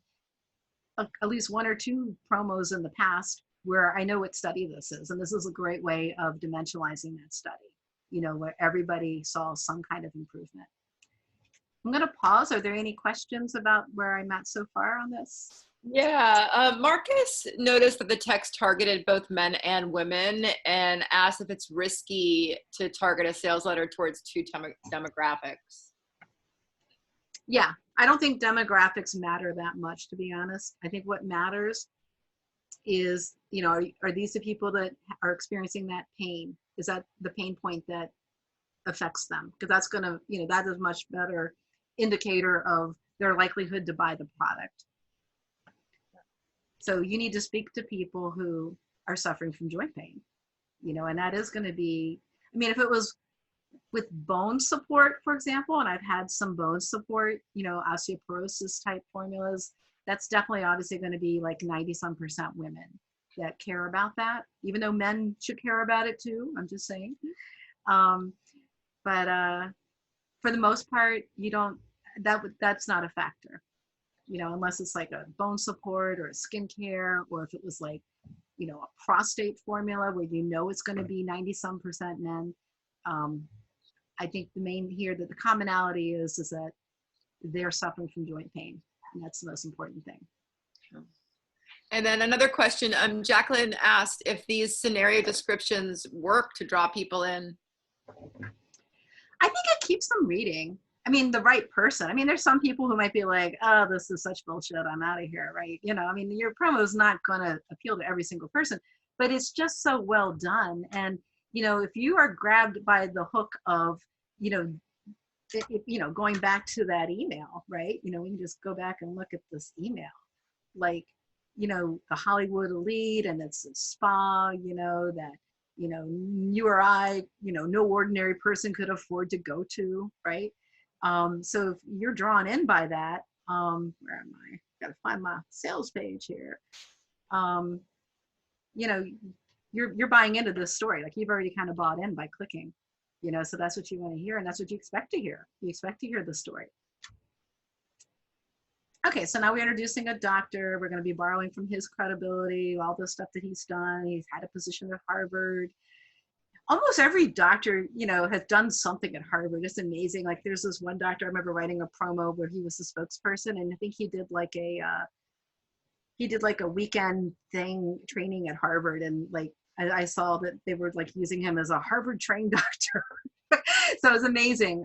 at least one or two promos in the past where I know what study this is. And this is a great way of dimensionalizing that study, where everybody saw some kind of improvement. I'm going to pause. Are there any questions about where I'm at so far on this? Yeah, Marcus noticed that the text targeted both men and women and asked if it's risky to target a sales letter towards two demographics. Yeah, I don't think demographics matter that much, to be honest. I think what matters is, are these the people that are experiencing that pain? Is that the pain point that affects them? Because that's going to, that is much better indicator of their likelihood to buy the product. So you need to speak to people who are suffering from joint pain, and that is going to be, I mean, if it was with bone support, for example, and I've had some bone support, osteoporosis type formulas, that's definitely obviously going to be like 90% women that care about that, even though men should care about it too. I'm just saying. But for the most part, that's not a factor, unless it's like a bone support or a skincare, or if it was like, a prostate formula where it's going to be 90% men. I think the main here that the commonality is that they're suffering from joint pain, and that's the most important thing. And then another question, Jacqueline asked if these scenario descriptions work to draw people in. I think it keeps them reading. I mean, the right person. I mean, there's some people who might be like, oh, this is such bullshit, I'm out of here, right? I mean, your promo is not going to appeal to every single person, but it's just so well done. And, if you are grabbed by the hook of, going back to that email, right? We can just go back and look at this email, like, the Hollywood elite, and it's a spa, that, you or I, no ordinary person could afford to go to, right? So if you're drawn in by that, where am I? Gotta find my sales page here. You're buying into this story. Like, you've already kind of bought in by clicking, so that's what you want to hear, and that's what you expect to hear. You expect to hear the story. Okay, so now we're introducing a doctor. We're going to be borrowing from his credibility, all the stuff that he's done. He's had a position at Harvard. Almost every doctor, has done something at Harvard. It's amazing. Like, there's this one doctor I remember writing a promo where he was the spokesperson, and I think he did like a weekend training at Harvard, and like I saw that they were like using him as a Harvard trained doctor. So it was amazing.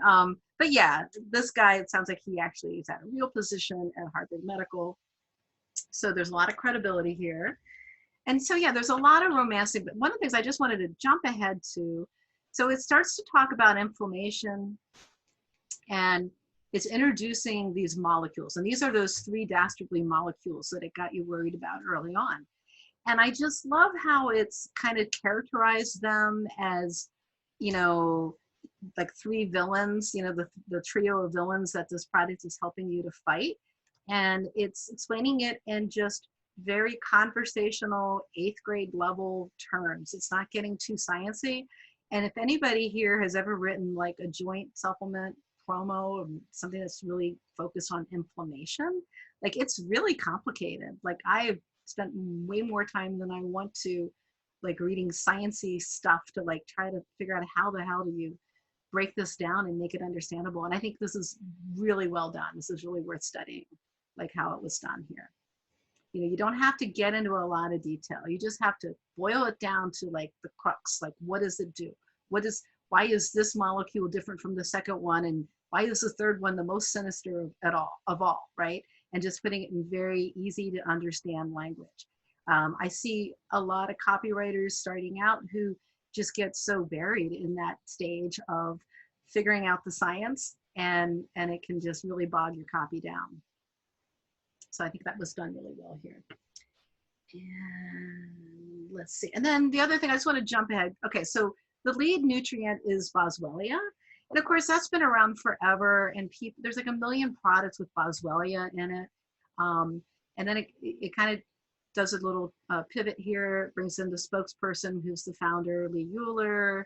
But yeah, this guy, it sounds like he actually has had a real position at Harvard Medical. So there's a lot of credibility here. And so, yeah, there's a lot of romancing, but one of the things I just wanted to jump ahead to, so it starts to talk about inflammation, and it's introducing these molecules. And these are those 3 dastardly molecules that it got you worried about early on. And I just love how it's kind of characterized them as, like 3 villains, the trio of villains that this product is helping you to fight. And it's explaining it in just very conversational 8th grade level terms. It's not getting too sciencey. And if anybody here has ever written like a joint supplement promo or something that's really focused on inflammation, like, it's really complicated. Like, I've spent way more time than I want to, like, reading sciencey stuff to like try to figure out how the hell do you break this down and make it understandable. And I think this is really well done. This is really worth studying, like how it was done here. You don't have to get into a lot of detail. You just have to boil it down to like the crux. Like, what does it do? Why is this molecule different from the second one? And why is the third one the most sinister of all, right? And just putting it in very easy to understand language. I see a lot of copywriters starting out who just get so buried in that stage of figuring out the science, and it can just really bog your copy down. So I think that was done really well here. And let's see. And then the other thing, I just want to jump ahead. Okay, so the lead nutrient is Boswellia. And of course, that's been around forever. And there's like 1 million products with Boswellia in it. And then it kind of does a little pivot here, brings in the spokesperson who's the founder, Lee Euler.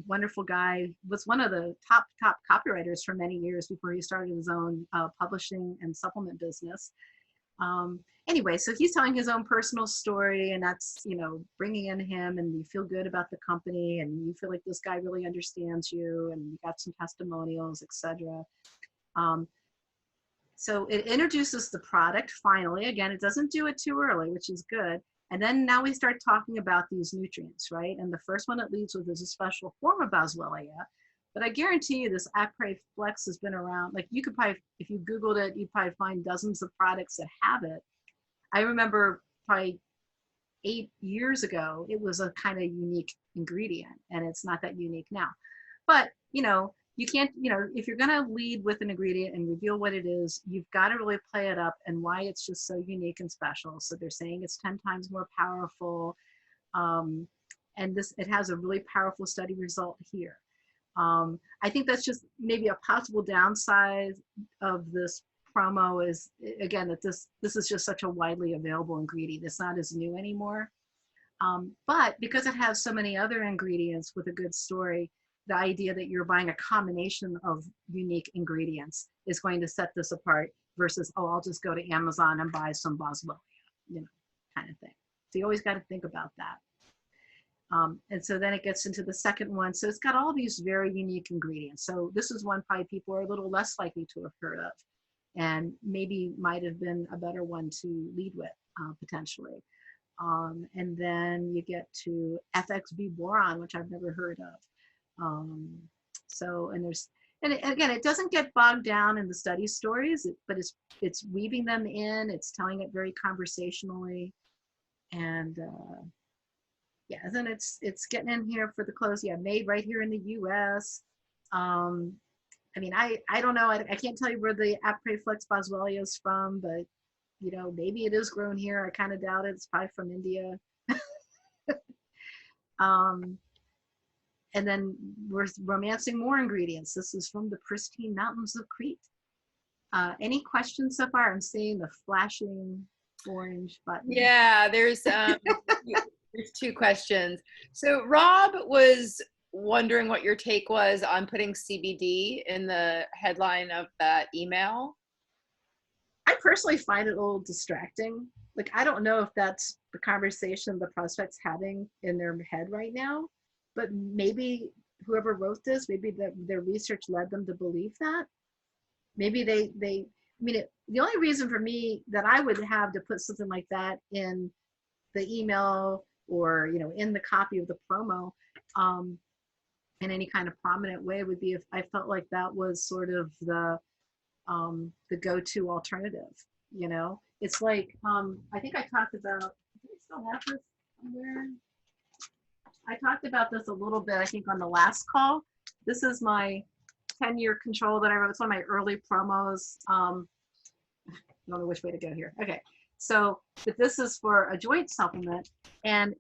Wonderful guy, was one of the top copywriters for many years before he started his own publishing and supplement business. Anyway, so he's telling his own personal story, and that's, bringing in him, and you feel good about the company, and you feel like this guy really understands you, and you got some testimonials, etc. So it introduces the product finally. Again, it doesn't do it too early, which is good. And then now we start talking about these nutrients, right? And the first one it leads with is a special form of Boswellia. But I guarantee you this Acre Flex has been around. Like, you could probably, if you Googled it, you'd probably find dozens of products that have it. I remember probably 8 years ago, it was a kind of unique ingredient, and it's not that unique now. But, you can't, if you're going to lead with an ingredient and reveal what it is, you've got to really play it up and why it's just so unique and special. So they're saying it's 10 times more powerful. And it has a really powerful study result here. I think that's just maybe a possible downside of this promo is, again, that this is just such a widely available ingredient. It's not as new anymore. But because it has so many other ingredients with a good story, the idea that you're buying a combination of unique ingredients is going to set this apart versus, oh, I'll just go to Amazon and buy some boswellia, kind of thing. So you always got to think about that. And so then it gets into the second one. So it's got all these very unique ingredients. So this is one probably people are a little less likely to have heard of, and maybe might have been a better one to lead with potentially. And then you get to FXB boron, which I've never heard of. And again, it doesn't get bogged down in the study stories, but it's weaving them in. It's telling it very conversationally, and yeah, then it's getting in here for the close. Yeah, made right here in the U.S. I mean, I don't know. I can't tell you where the Apreflex boswellia is from, but maybe it is grown here. I kind of doubt it. It's probably from India. And then we're romancing more ingredients. This is from the pristine mountains of Crete. Any questions so far? I'm seeing the flashing orange button. Yeah, there's there's 2 questions. So Rob was wondering what your take was on putting CBD in the headline of that email. I personally find it a little distracting. Like, I don't know if that's the conversation the prospect's having in their head right now, but maybe whoever wrote this, maybe their research led them to believe that. Maybe the only reason for me that I would have to put something like that in the email or, in the copy of the promo, in any kind of prominent way would be if I felt like that was sort of the go-to alternative. It's like, I think I talked about, do I still have this somewhere? I talked about this a little bit, I think, on the last call. This is my 10-year control that I wrote. It's one of my early promos. I don't know which way to go here. Okay, so but this is for a joint supplement, and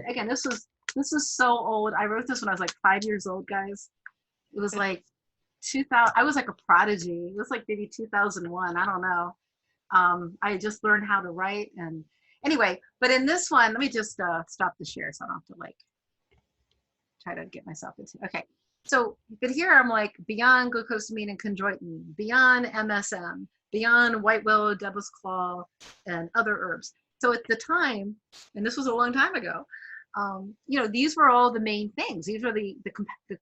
again, this is so old. I wrote this when I was like 5 years old, guys. It was like 2000. I was like a prodigy. It was like maybe 2001. I don't know. I had just learned how to write, and anyway. But in this one, let me just stop the share so I don't have to like try to get myself into. Okay. So, but here I'm like beyond glucosamine and chondroitin, beyond MSM, beyond white willow, devil's claw, and other herbs. So at the time, and this was a long time ago, these were all the main things. These were the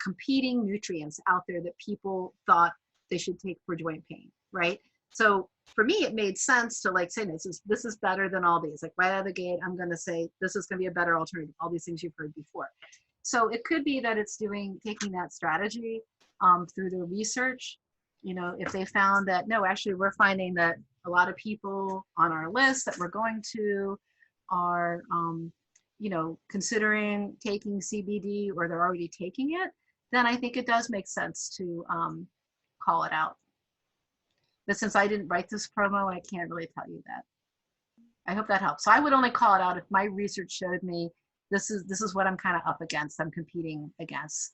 competing nutrients out there that people thought they should take for joint pain, right? So for me, it made sense to like say this is better than all these. Like right out of the gate, I'm going to say this is going to be a better alternative. All these things you've heard before. So it could be that it's taking that strategy through the research. If they found that, no, actually we're finding that a lot of people on our list that we're going to are, considering taking CBD or they're already taking it, then I think it does make sense to call it out. But since I didn't write this promo, I can't really tell you that. I hope that helps. So I would only call it out if my research showed me this is what I'm kind of up against, I'm competing against.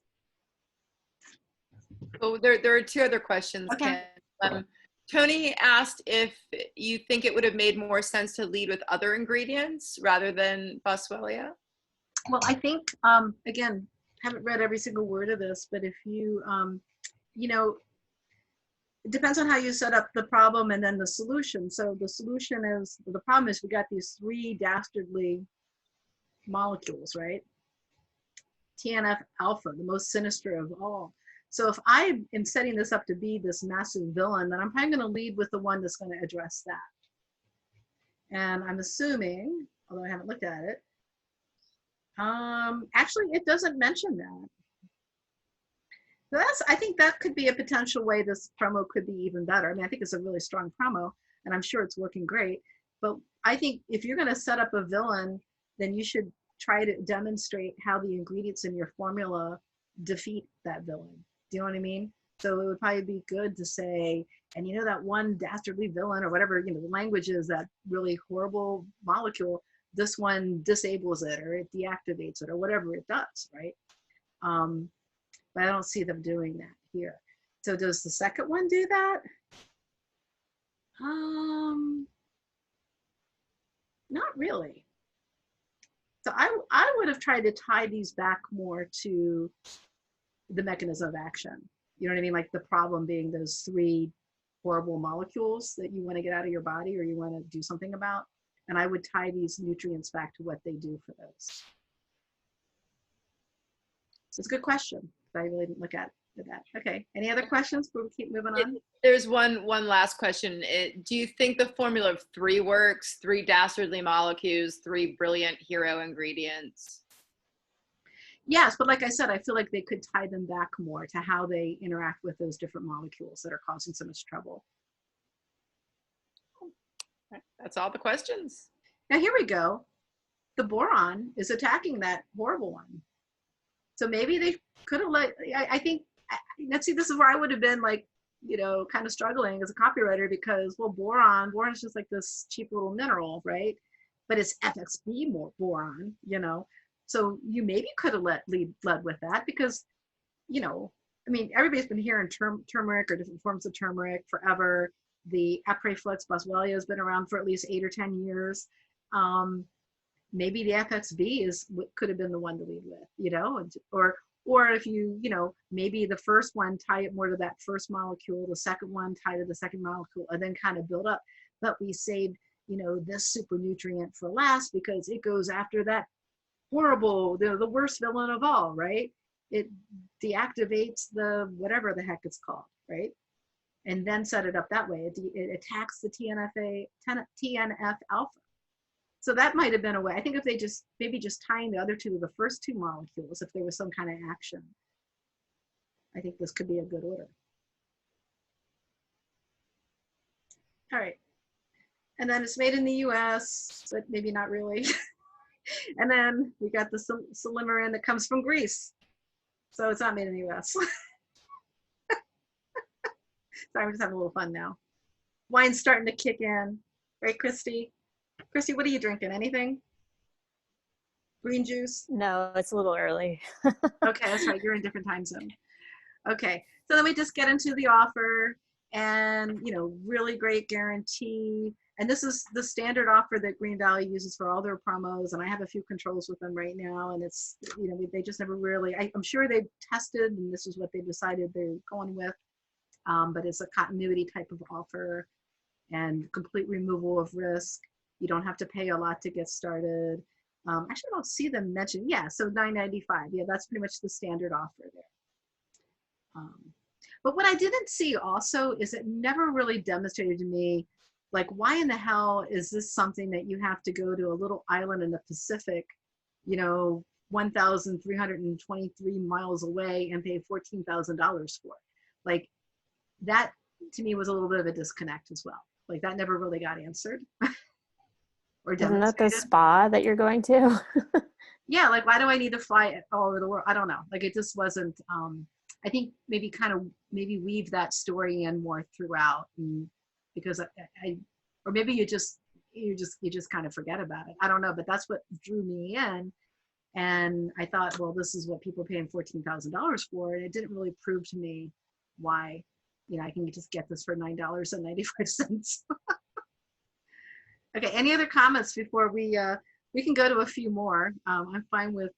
So there are 2 other questions. Okay. Ken. Tony asked if you think it would have made more sense to lead with other ingredients rather than boswellia. Well, I think, again, haven't read every single word of this, but if you, it depends on how you set up the problem and then the solution. So the solution is, the problem is we got these 3 dastardly molecules, right? TNF alpha, the most sinister of all. So if I am setting this up to be this massive villain, then I'm probably going to lead with the one that's going to address that. And I'm assuming, although I haven't looked at it, actually it doesn't mention that. So I think that could be a potential way this promo could be even better. I mean, I think it's a really strong promo, and I'm sure it's working great. But I think if you're going to set up a villain, then you should try to demonstrate how the ingredients in your formula defeat that villain. Do you know what I mean? So it would probably be good to say, and that one dastardly villain or whatever, the language is, that really horrible molecule, this one disables it or it deactivates it or whatever it does, right? But I don't see them doing that here. So does the second one do that? Not really. So I would have tried to tie these back more to the mechanism of action. You know what I mean? Like the problem being those 3 horrible molecules that you want to get out of your body or you want to do something about. And I would tie these nutrients back to what they do for those. So it's a good question. I really didn't look at that. Okay. Any other questions before we keep moving on? There's one last question. Do you think the formula of 3 works? 3 dastardly molecules, 3 brilliant hero ingredients? Yes, but like I said, I feel like they could tie them back more to how they interact with those different molecules that are causing so much trouble. That's all the questions. Now here we go. The boron is attacking that horrible one. So maybe they could have I think, let's see, this is where I would have been like, you know, kind of struggling as a copywriter because, well, boron is just like this cheap little mineral, right? But it's FXB boron, you know. So you maybe could have led with that because, you know, I mean, everybody's been hearing turmeric or different forms of turmeric forever. The Apreflux boswellia has been around for at least 8 or 10 years. Maybe the FXB could have been the one to lead with, you know, or if you know, maybe the first one tie it more to that first molecule, the second one tie to the second molecule, and then kind of build up. But we saved, you know, this super nutrient for last because it goes after that horrible, the worst villain of all, right? It deactivates the whatever the heck it's called, right? And then set it up that way. It attacks the TNF alpha. So that might have been a way. I think if they maybe just tying the other 2 to the first 2 molecules, if there was some kind of action, I think this could be a good order. All right. And then it's made in the US, but maybe not really. And then we got the silymarin that comes from Greece. So it's not made in the US. Sorry, we're just having a little fun now. Wine's starting to kick in. Right, Christy? Christy, what are you drinking? Anything? Green juice? No, it's a little early. Okay, that's right. You're in a different time zone. Okay, so then we just get into the offer and, you know, really great guarantee. And this is the standard offer that Green Valley uses for all their promos. And I have a few controls with them right now. And it's, you know, they just never really, I'm sure they've tested and this is what they decided they're going with. But it's a continuity type of offer and complete removal of risk. You don't have to pay a lot to get started. Actually, I don't see them mentioned. Yeah, so $9.95. Yeah, that's pretty much the standard offer there. But what I didn't see also is it never really demonstrated to me, like, why in the hell is this something that you have to go to a little island in the Pacific, you know, 1,323 miles away and pay $14,000 for? Like, that to me was a little bit of a disconnect as well. Like, that never really got answered. Or Isn't that the spa that you're going to? Yeah, like, why do I need to fly all over the world? I don't know. Like, it just wasn't, I think maybe maybe weave that story in more throughout, and because or maybe you just kind of forget about it. I don't know, but that's what drew me in. And I thought, well, this is what people are paying $14,000 for. And it didn't really prove to me why, you know, I can just get this for $9.95. Okay, any other comments before we can go to a few more. I'm fine with,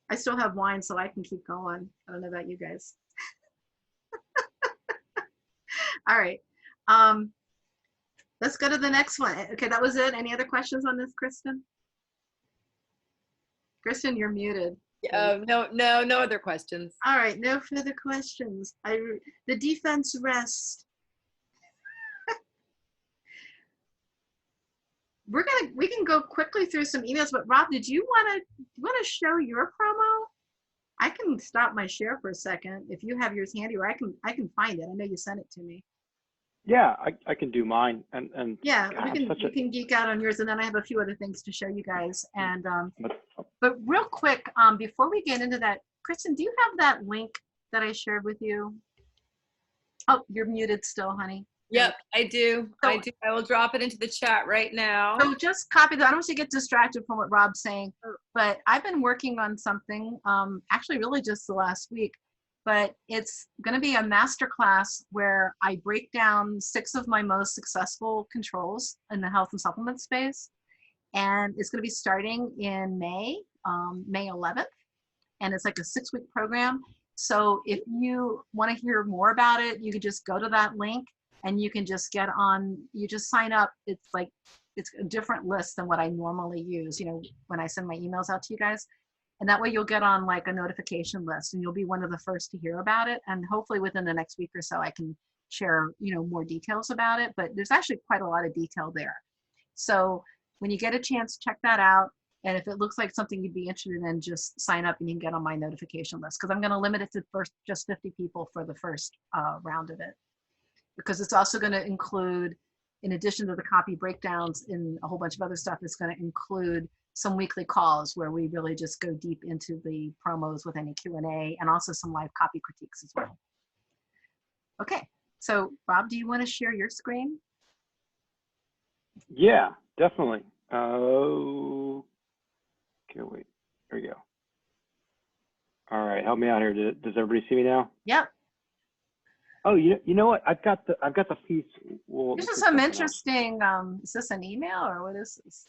I still have wine, so I can keep going. I don't know about you guys. All right, let's go to the next one. Okay, that was it. Any other questions on this, Kristen? Kristen, you're muted. No other questions. All right, no further questions. The defense rests. We can go quickly through some emails, but Rob, did you want to show your promo? I can stop my share for a second if you have yours handy, or I can find it. I know you sent it to me. Yeah, I can do mine, and yeah, God, we can geek out on yours, and then I have a few other things to show you guys. And but real quick, before we get into that, Kristen, do you have that link that I shared with you? Oh, you're muted still, honey. Yep, I do. So- I do. I will drop it into the chat right now. So just copy that. I don't want you to get distracted from what Rob's saying, but I've been working on something, actually really just the last week, but it's going to be a masterclass where I break down 6 of my most successful controls in the health and supplement space. And it's going to be starting in May, May 11th. And it's like a 6-week program. So if you want to hear more about it, you can just go to that link and you can just get on, you just sign up. It's like, it's a different list than what I normally use, you know, when I send my emails out to you guys. And that way you'll get on like a notification list and you'll be one of the first to hear about it. And hopefully within the next week or so, I can share, you know, more details about it, but there's actually quite a lot of detail there. So when you get a chance, check that out. And if it looks like something you'd be interested in, just sign up and you can get on my notification list, because I'm going to limit it to just 50 people for the first round of it. Because it's also going to include, in addition to the copy breakdowns and a whole bunch of other stuff, it's going to include some weekly calls where we really just go deep into the promos with any Q&A and also some live copy critiques as well. Okay, so Rob, do you want to share your screen? Yeah, definitely. Okay, wait. There we go. All right, help me out here. Does everybody see me now? Yep. Oh, you know what? I've got the piece. Well, This let's is do some something else. interesting, is this an email or what is this?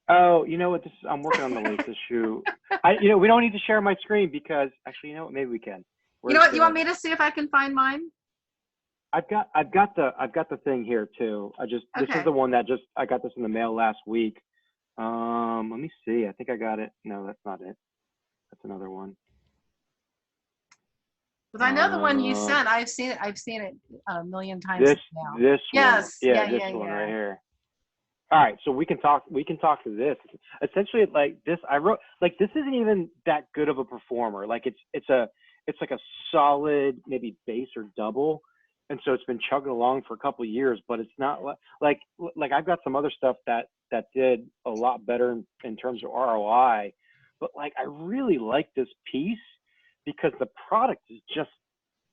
Oh, you know what? I'm working on the latest issue. We don't need to share my screen because actually, you know what? Maybe we can. You know what? You want me to see if I can find mine? I've got the thing here too. This Okay. is the one that I got this in the mail last week. Let me see. I think I got it. No, that's not it. That's another one. Because I know the one you sent. I've seen it a million times now. This Yes. one. Yeah, this yeah, one yeah. right here. All right, so we can talk to this. Essentially, like this, I wrote like this isn't even that good of a performer. Like it's like a solid maybe bass or double, and so it's been chugging along for a couple of years. But it's not like I've got some other stuff that did a lot better in terms of ROI. But like I really like this piece because the product is just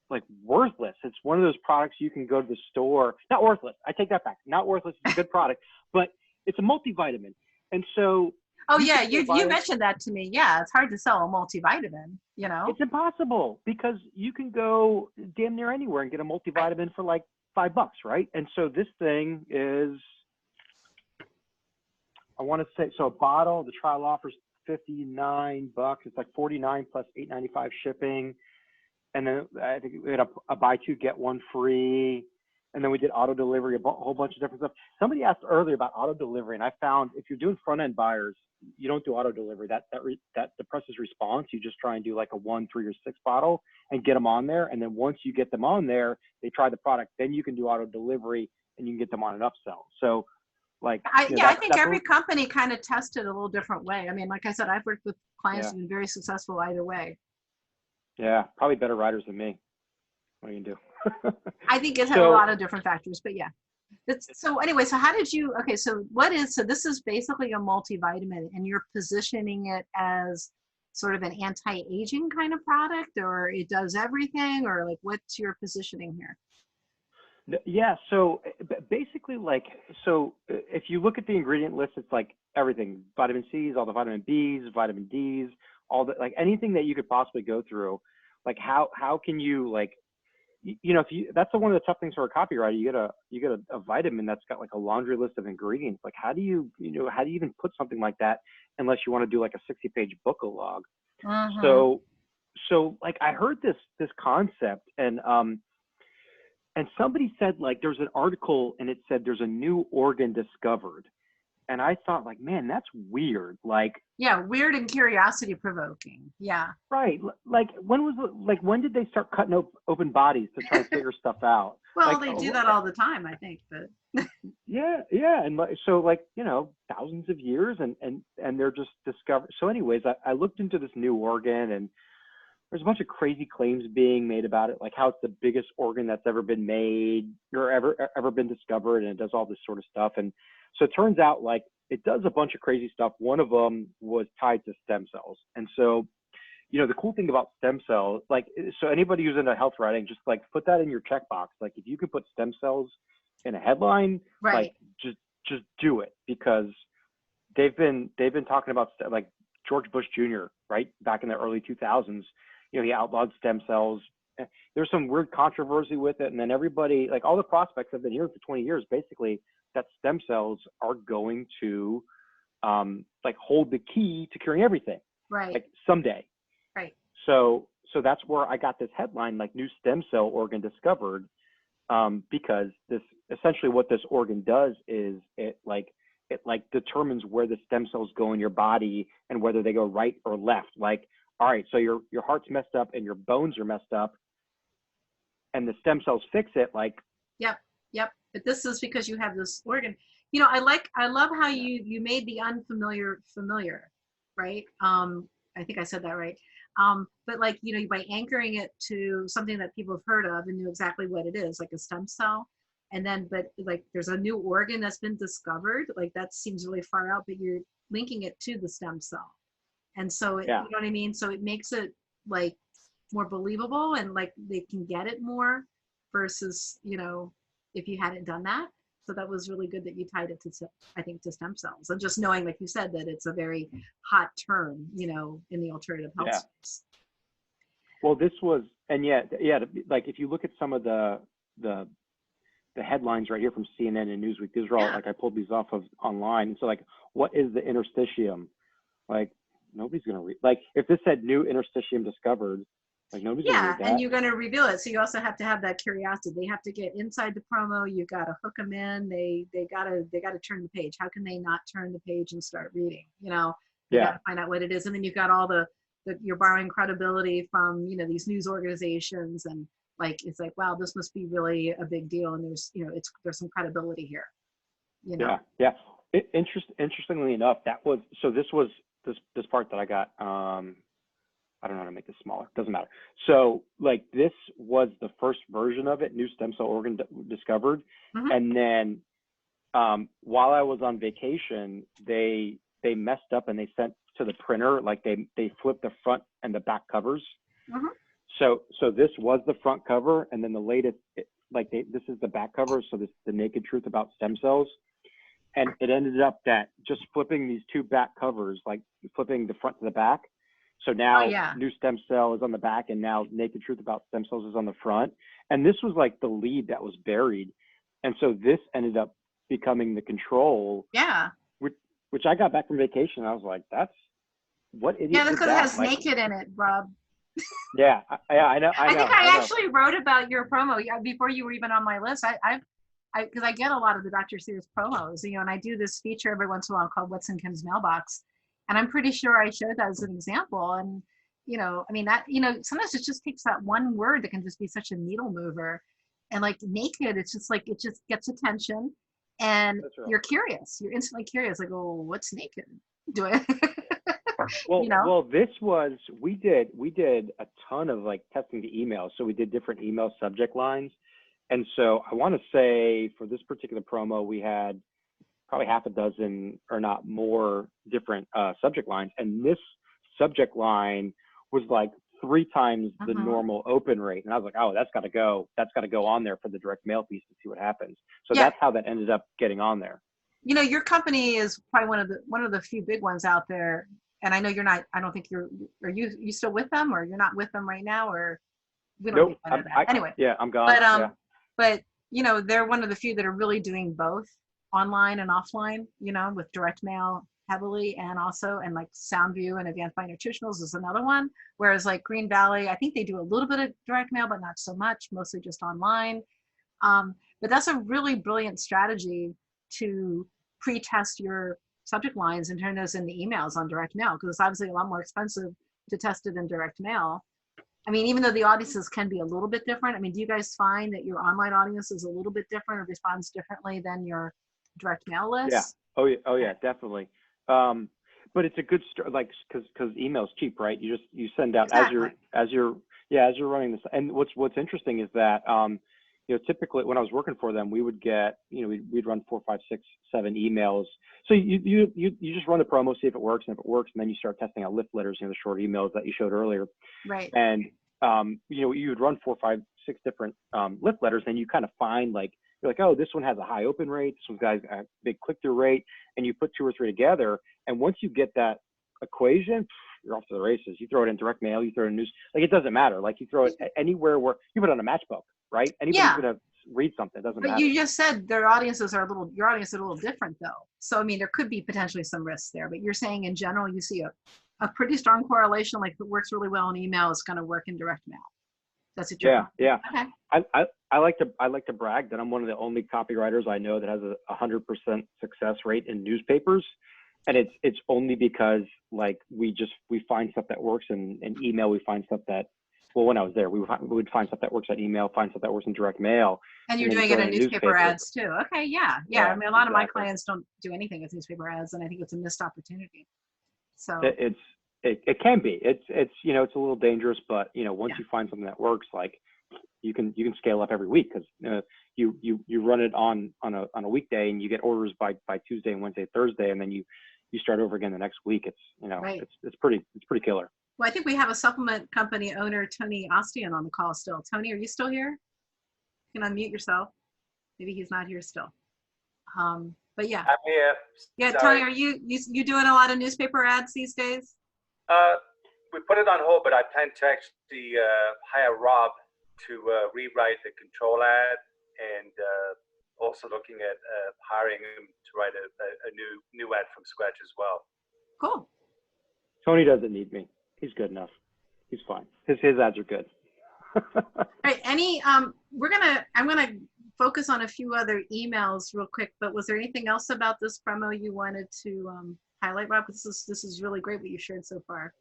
like worthless. It's one of those products you can go to the store. Not worthless. I take that back. Not worthless. It's a good product, but it's a multivitamin. And so. Oh yeah, you mentioned that to me. Yeah, it's hard to sell a multivitamin. You know. It's impossible because you can go damn near anywhere and get a multivitamin for like $5, right? And so this thing is, I want to say, so a bottle. The trial offers $59. It's like $49 plus $8.95 shipping. And then I think we had a buy 2 get 1 free, and then we did auto delivery, a whole bunch of different stuff. Somebody asked earlier about auto delivery, and I found if you're doing front end buyers, you don't do auto delivery. That depresses response. You just try and do like a 1, 3, or 6 bottle and get them on there. And then once you get them on there, they try the product. Then you can do auto delivery and you can get them on an upsell. So, like, I think every company kind of tested a little different way. I mean, like I said, I've worked with clients who've been very successful either way. Yeah, probably better writers than me. What are you gonna do? I think it had a lot of different factors, but yeah. So anyway, so how did you, okay, so this is basically a multivitamin and you're positioning it as sort of an anti-aging kind of product, or it does everything, or like what's your positioning here? Yeah, so basically if you look at the ingredient list, it's like everything, vitamin C's, all the vitamin B's, vitamin D's, all the, like anything that you could possibly go through. Like how can you, like, that's one of the tough things for a copywriter. You get a vitamin that's got like a laundry list of ingredients. Like how do you even put something like that unless you want to do like a 60-page book log? So like I heard this concept and somebody said like there's an article and it said there's a new organ discovered. And I thought like, man, that's weird. Like, yeah, weird and curiosity provoking. Yeah. Right. Like when did they start cutting open bodies to try to figure stuff out? Well, like, they do that all the time, I think, but. Yeah. And so like, thousands of years and they're just discovered. So anyways, I looked into this new organ and there's a bunch of crazy claims being made about it, like how it's the biggest organ that's ever been made or ever been discovered, and it does all this sort of stuff. And so it turns out like it does a bunch of crazy stuff. One of them was tied to stem cells. And so, the cool thing about stem cells, like, so anybody who's into health writing, just like put that in your checkbox. Like if you can put stem cells in a headline, Right. like just do it, because they've been talking about like George Bush Jr., right, back in the early 2000s. You know, he outlawed stem cells. There's some weird controversy with it, and then everybody, like all the prospects have been hearing for 20 years, basically, that stem cells are going to like hold the key to curing everything, Right. like someday. Right. So that's where I got this headline, like new stem cell organ discovered, because this essentially what this organ does is it determines where the stem cells go in your body and whether they go right or left. Like, all right, so your heart's messed up and your bones are messed up, and the stem cells fix it. Like, Yep. But this is because you have this organ. You know, I love how you made the unfamiliar familiar, right? I think I said that right. But like, you know, by anchoring it to something that people have heard of and knew exactly what it is, like a stem cell. And then, but like there's a new organ that's been discovered, like that seems really far out, but you're linking it to the stem cell. And so, you know what I mean? So it makes it like more believable, and like they can get it more versus, you know, if you hadn't done that. So that was really good that you tied it to, I think, to stem cells, and just knowing, like you said, that it's a very hot term, you know, in the alternative health space. Well, this was, and like if you look at some of the headlines right here from CNN and Newsweek, these are all like I pulled these off of online. So like, what is the interstitium? Like nobody's gonna read. Like if this said new interstitium discovered, like nobody's gonna read that. And you're going to reveal it, so you also have to have that curiosity. They have to get inside the promo. You got to hook them in. They gotta turn the page. How can they not turn the page and start reading? You know, you got to find out what it is, and then you've got all the you're borrowing credibility from, you know, these news organizations, and like it's like, wow, this must be really a big deal, and there's, you know, there's some credibility here. You know. Yeah. Interestingly enough, this was this part that I got. I don't know how to make this smaller. Doesn't matter. So like this was the first version of it, new stem cell organ discovered. Mm-hmm. And then while I was on vacation, they messed up and they sent to the printer, like they flipped the front and the back covers. Mm-hmm. So this was the front cover, and then the latest, this is the back cover. So this is the naked truth about stem cells. And it ended up that just flipping these two back covers, like flipping the front to the back. So now new stem cell is on the back, and now naked truth about stem cells is on the front. And this was like the lead that was buried. And so this ended up becoming the control. Yeah. Which I got back from vacation. And I was like, that's what idiot. Yeah, that's is because that? it has naked in it, Rob. Yeah, I know. I think I actually wrote about your promo before you were even on my list. Because I get a lot of the Dr. Sears promos, you know, and I do this feature every once in a while called What's in Kim's Mailbox. And I'm pretty sure I showed that as an example. And, you know, I mean, that, you know, sometimes it just takes that one word that can just be such a needle mover. And like naked, it's just like, it just gets attention, and you're curious. You're instantly curious, like, oh, what's naked? Do I? Well, you know? Well, this was, we did a ton of like testing the emails. So we did different email subject lines. And so I want to say for this particular promo, we had probably half a dozen or not more different subject lines. And this subject line was like 3 times the normal open rate. And I was like, oh, that's got to go on there for the direct mail piece to see what happens. So that's how that ended up getting on there. You know, your company is probably one of the few big ones out there. And I know you're not, I don't think are you still with them, or you're not with them right now, or we don't need to know that. Anyway. Yeah, I'm gone. But you know, they're one of the few that are really doing both online and offline, you know, with direct mail heavily, and like Soundview and Advanced Bionutritionals is another one. Whereas like Green Valley, I think they do a little bit of direct mail, but not so much, mostly just online. But that's a really brilliant strategy to pre-test your subject lines and turn those into emails on direct mail, because it's obviously a lot more expensive to test it in direct mail. I mean, even though the audiences can be a little bit different, I mean, do you guys find that your online audience is a little bit different or responds differently than your direct mail list? Yeah. Oh yeah, definitely. But it's a good start, like, because email's cheap, right? You send out as you're running this. And what's interesting is that, you know, typically when I was working for them, we would get, you know, we'd run 4, 5, 6, 7 emails. So you just run the promo, see if it works, and if it works, and then you start testing out lift letters, you know, the short emails that you showed earlier. Right. And you know, you would run 4, 5, 6 different lift letters, and you kind of find like, you're like, oh, this one has a high open rate, this one's got a big click-through rate, and you put 2 or 3 together, and once you get that equation, you're off to the races. You throw it in direct mail, you throw it in news, like it doesn't matter. Like you throw it anywhere where you put it on a matchbook, right? Anybody's gonna read something. It doesn't matter. But you just said your audience is a little different though. So I mean, there could be potentially some risks there. But you're saying in general, you see a pretty strong correlation. Like if it works really well in email, it's going to work in direct mail. That's it. Yeah. Okay. I like to brag that I'm one of the only copywriters I know that has a 100% success rate in newspapers. And it's only because like we find stuff that works in email. We find stuff that, well, when I was there, we would find stuff that works on email, find stuff that works in direct mail. And you're doing it in newspaper ads too. Okay, yeah. I mean, a lot of my clients don't do anything with newspaper ads, and I think it's a missed opportunity. So it can be. It's it's a little dangerous, but once you find something that works, like you can scale up every week because you run it on a weekday and you get orders by Tuesday and Wednesday, Thursday, and then you start over again the next week. It's right. it's pretty killer. Well, I think we have a supplement company owner, Tony Ostian, on the call still. Tony, are you still here? You can unmute yourself. Maybe he's not here still. But yeah. I'm here. Yeah, Sorry. Tony, are you doing a lot of newspaper ads these days? We put it on hold, but I plan to actually hire Rob to rewrite the control ad, and also looking at hiring him to write a new ad from scratch as well. Cool. Tony doesn't need me. He's good enough. He's fine. His ads are good. All right. I'm gonna focus on a few other emails real quick. But was there anything else about this promo you wanted to highlight, Rob? This is really great what you shared so far.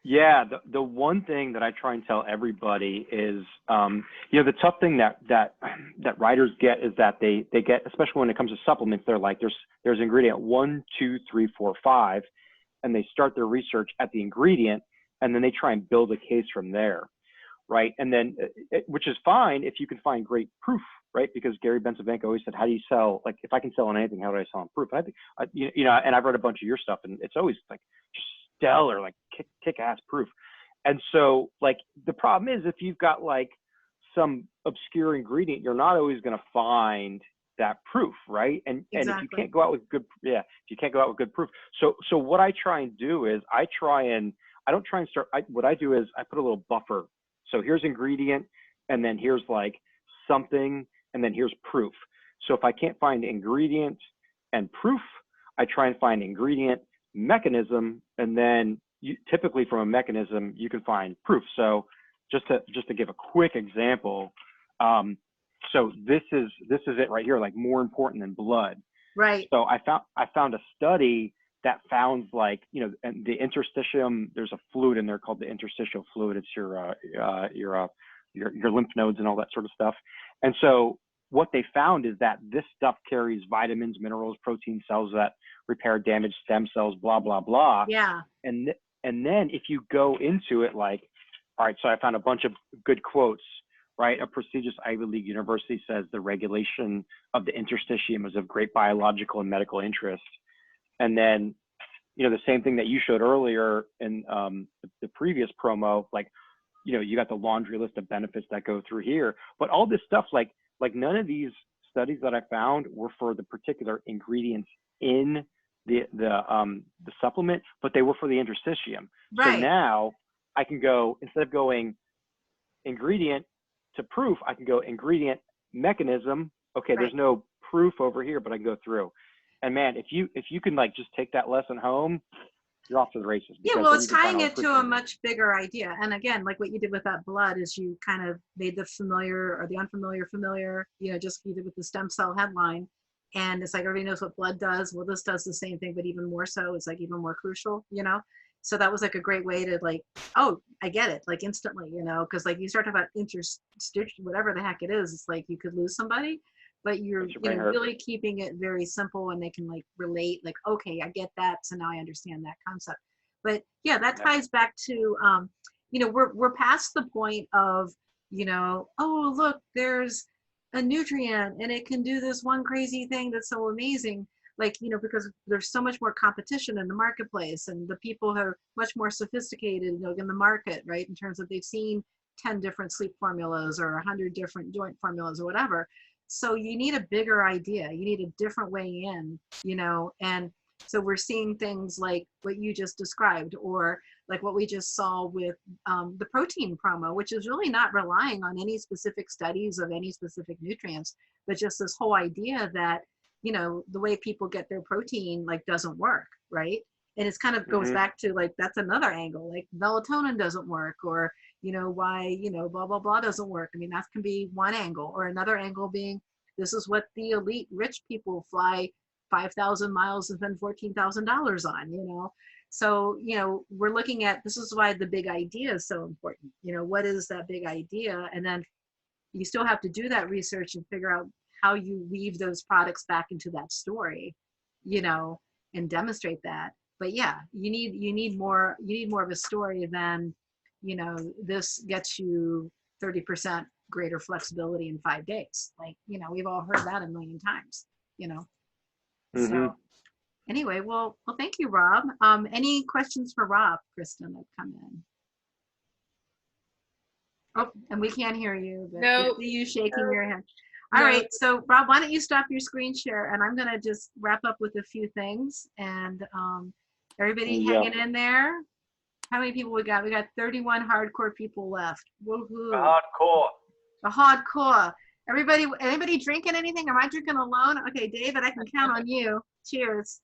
Yeah, the one thing that I try and tell everybody is, the tough thing that writers get is that they get, especially when it comes to supplements, they're like, there's ingredient 1, 2, 3, 4, 5, and they start their research at the ingredient, and then they try and build a case from there, right? And then, which is fine if you can find great proof, right? Because Gary Bencivenko always said, how do you sell? Like, if I can sell on anything, how do I sell on proof? And I think, and I've read a bunch of your stuff, and it's always like just stellar, like kick-ass proof. And so, like, the problem is if you've got like some obscure ingredient, you're not always going to find that proof, right? And Exactly. if you can't go out with good, if you can't go out with good proof. So what I try and do is I don't try and start. What I do is I put a little buffer. So here's ingredient, and then here's like something, and then here's proof. So if I can't find ingredient and proof, I try and find ingredient, mechanism, and then typically from a mechanism you can find proof. So just to give a quick example, so this is it right here, like more important than blood. Right. So I found a study that found, like, and the interstitium, there's a fluid in there called the interstitial fluid. It's your lymph nodes and all that sort of stuff. And so what they found is that this stuff carries vitamins, minerals, protein, cells that repair damaged stem cells, blah, blah, blah. Yeah. And then if you go into it, like, all right, so I found a bunch of good quotes, right? A prestigious Ivy League university says the regulation of the interstitium is of great biological and medical interest. And then, the same thing that you showed earlier in the previous promo, like, you got the laundry list of benefits that go through here, but all this stuff, like none of these studies that I found were for the particular ingredients in the supplement, but they were for the interstitium. Right. So now I can go, instead of going ingredient to proof, I can go ingredient, mechanism. Okay, Right. There's no proof over here, but I can go through. And man, if you can like just take that lesson home, you're off to the races. Yeah, well, it's tying it to a much bigger idea. And again, like what you did with that blood is you kind of made the familiar or the unfamiliar familiar, just you did with the stem cell headline. And it's like everybody knows what blood does. Well, this does the same thing, but even more so. It's like even more crucial, So that was like a great way to like, oh, I get it, like instantly, because like you start talking about interstitial, whatever the heck it is, it's like you could lose somebody. But you're really keeping it very simple, and they can like relate, like, okay, I get that, so now I understand that concept. But yeah, that ties back to we're past the point of oh, look, there's a nutrient and it can do this one crazy thing that's so amazing, like because there's so much more competition in the marketplace, and the people are much more sophisticated in the market, right, in terms of they've seen 10 different sleep formulas or 100 different joint formulas or whatever. So you need a bigger idea. You need a different way in, you know, and so we're seeing things like what you just described, or like what we just saw with the protein promo, which is really not relying on any specific studies of any specific nutrients, but just this whole idea that, you know, the way people get their protein like doesn't work, right? And it's kind of goes back to like, that's another angle, like melatonin doesn't work, or, you know, why, you know, blah, blah, blah doesn't work. I mean, that can be one angle, or another angle being, this is what the elite rich people fly 5,000 miles and spend $14,000 on, you know? So, you know, we're looking at, this is why the big idea is so important. You know, what is that big idea? And then you still have to do that research and figure out how you weave those products back into that story, you know, and demonstrate that. But yeah, you need more of a story than, you know, this gets you 30% greater flexibility in 5 days. Like, you know, we've all heard that a million times, you know. So anyway, well, thank you, Rob. Any questions for Rob, Kristen, that come in? Oh, and we can't hear you, but No. we see you shaking your head. All right, so Rob, why don't you stop your screen share, and I'm gonna just wrap up with a few things. And everybody hanging in there? How many people we got? We got 31 hardcore people left. Woohoo! Hardcore. The hardcore. Anybody drinking anything? Am I drinking alone? Okay, David, I can count on you. Cheers.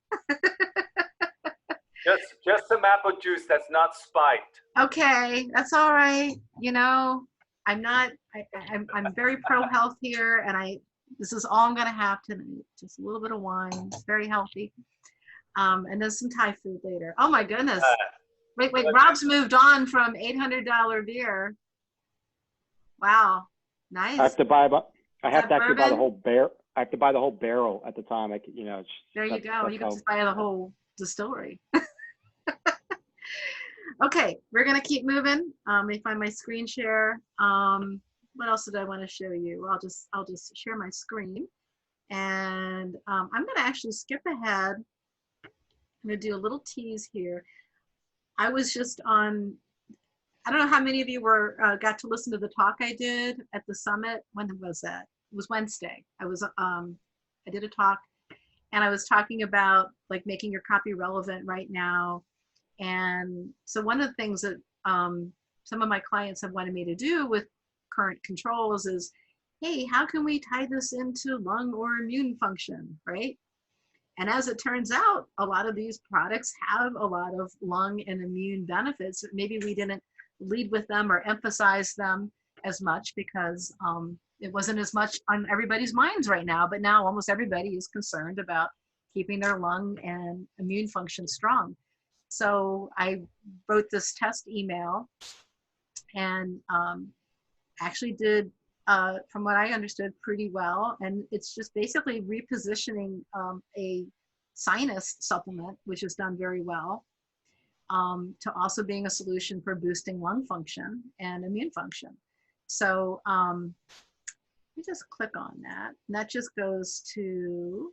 Just some apple juice that's not spiked. Okay, that's all right. You know, I'm very pro health here, and this is all I'm gonna have tonight. Just a little bit of wine. It's very healthy. And then some Thai food later. Oh my goodness. Wait, Rob's moved on from $800 beer. Wow, nice. I have to actually buy the bourbon? whole bear. I have to buy the whole barrel at the time. You know, There you go. You can just buy the whole distillery. Okay, we're gonna keep moving. Let me find my screen share. What else did I want to show you? I'll just share my screen, and I'm gonna actually skip ahead. I'm gonna do a little tease here. I was just on. I don't know how many of you got to listen to the talk I did at the summit. When was that? It was Wednesday. I did a talk, and I was talking about like making your copy relevant right now. And so one of the things that some of my clients have wanted me to do with current controls is, hey, how can we tie this into lung or immune function, right? And as it turns out, a lot of these products have a lot of lung and immune benefits. Maybe we didn't lead with them or emphasize them as much because it wasn't as much on everybody's minds right now, but now almost everybody is concerned about keeping their lung and immune function strong. So I wrote this test email and actually did, from what I understood, pretty well. And it's just basically repositioning a sinus supplement, which has done very well, to also being a solution for boosting lung function and immune function. So let me just click on that. And that just goes to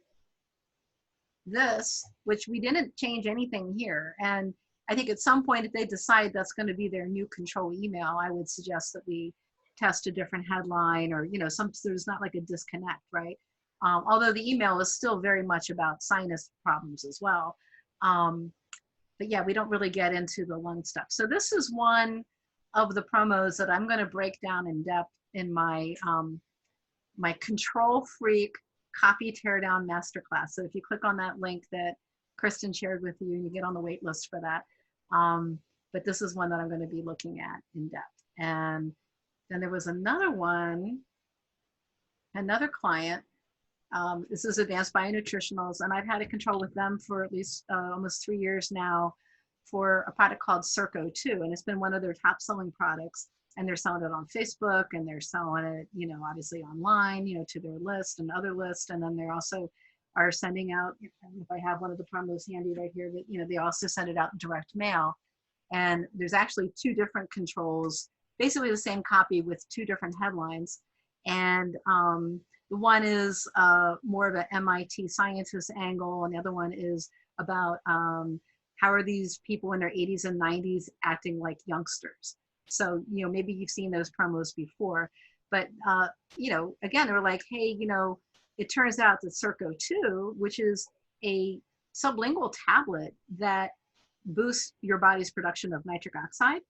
this, which we didn't change anything here. And I think at some point, if they decide that's going to be their new control email, I would suggest that we test a different headline, or, you know, there's not like a disconnect, right? Although the email is still very much about sinus problems as well. But yeah, we don't really get into the lung stuff. So this is one of the promos that I'm going to break down in depth in my my Control Freak Copy Teardown Masterclass. So if you click on that link that Kristen shared with you, you get on the wait list for that. But this is one that I'm going to be looking at in depth. And then there was another one, another client. This is Advanced Bionutritionals, and I've had a control with them for at least almost 3 years now for a product called Circo 2, and it's been one of their top selling products. And they're selling it on Facebook, and they're selling it, you know, obviously online, you know, to their list and other lists. And then they also are sending out, if I have one of the promos handy right here, but, you know, they also send it out in direct mail. And there's actually 2 different controls, basically the same copy with 2 different headlines. And the one is more of an MIT scientist angle, and the other one is about how are these people in their 80s and 90s acting like youngsters. So, maybe you've seen those promos before, but, again, they were like, hey, it turns out that Circo 2, which is a sublingual tablet that boosts your body's production of nitric oxide.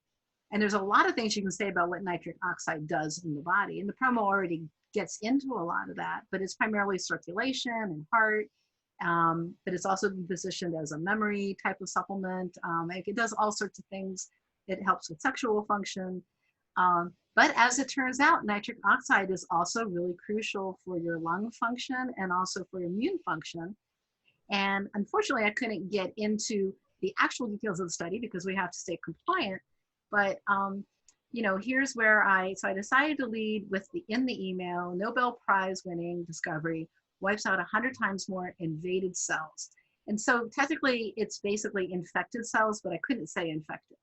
And there's a lot of things you can say about what nitric oxide does in the body. And the promo already gets into a lot of that, but it's primarily circulation and heart. But it's also positioned as a memory type of supplement. It does all sorts of things. It helps with sexual function. But as it turns out, nitric oxide is also really crucial for your lung function and also for immune function. And unfortunately, I couldn't get into the actual details of the study because we have to stay compliant. But here's where I decided to lead with in the email, Nobel Prize winning discovery wipes out 100 times more invaded cells. And so technically it's basically infected cells, but I couldn't say infected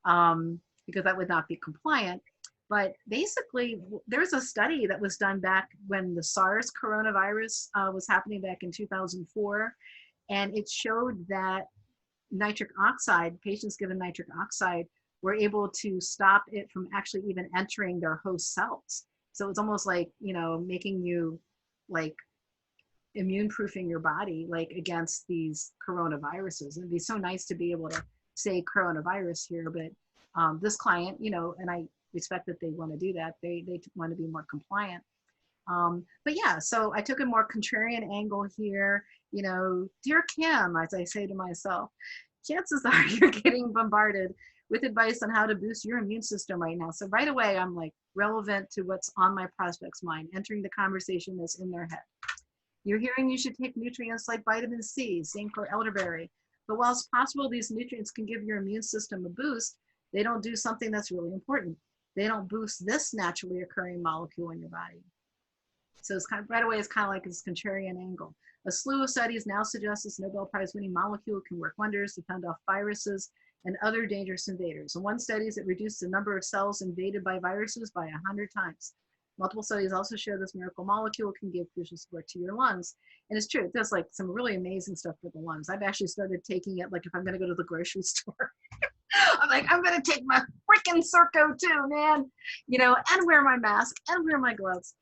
because that would not be compliant. But basically there's a study that was done back when the SARS coronavirus was happening back in 2004. And it showed that nitric oxide, patients given nitric oxide, were able to stop it from actually even entering their host cells. So it's almost like, making you like immune proofing your body, like against these coronaviruses. It'd be so nice to be able to say coronavirus here, but this client, and I respect that they want to do that. They want to be more compliant. But yeah, so I took a more contrarian angle here, dear Kim, as I say to myself, chances are you're getting bombarded with advice on how to boost your immune system right now. So right away, I'm like relevant to what's on my prospect's mind, entering the conversation that's in their head. You're hearing you should take nutrients like vitamin C, zinc, or elderberry. But while it's possible these nutrients can give your immune system a boost, they don't do something that's really important. They don't boost this naturally occurring molecule in your body. So it's kind of, right away, it's kind of like this contrarian angle. A slew of studies now suggest this Nobel Prize winning molecule can work wonders to fend off viruses and other dangerous invaders. In one study, it reduced the number of cells invaded by viruses by 100 times. Multiple studies also show this miracle molecule can give crucial support to your lungs. And it's true, it does like some really amazing stuff for the lungs. I've actually started taking it, like if I'm gonna go to the grocery store, I'm like, I'm gonna take my freaking Circo too, man, and wear my mask and wear my gloves.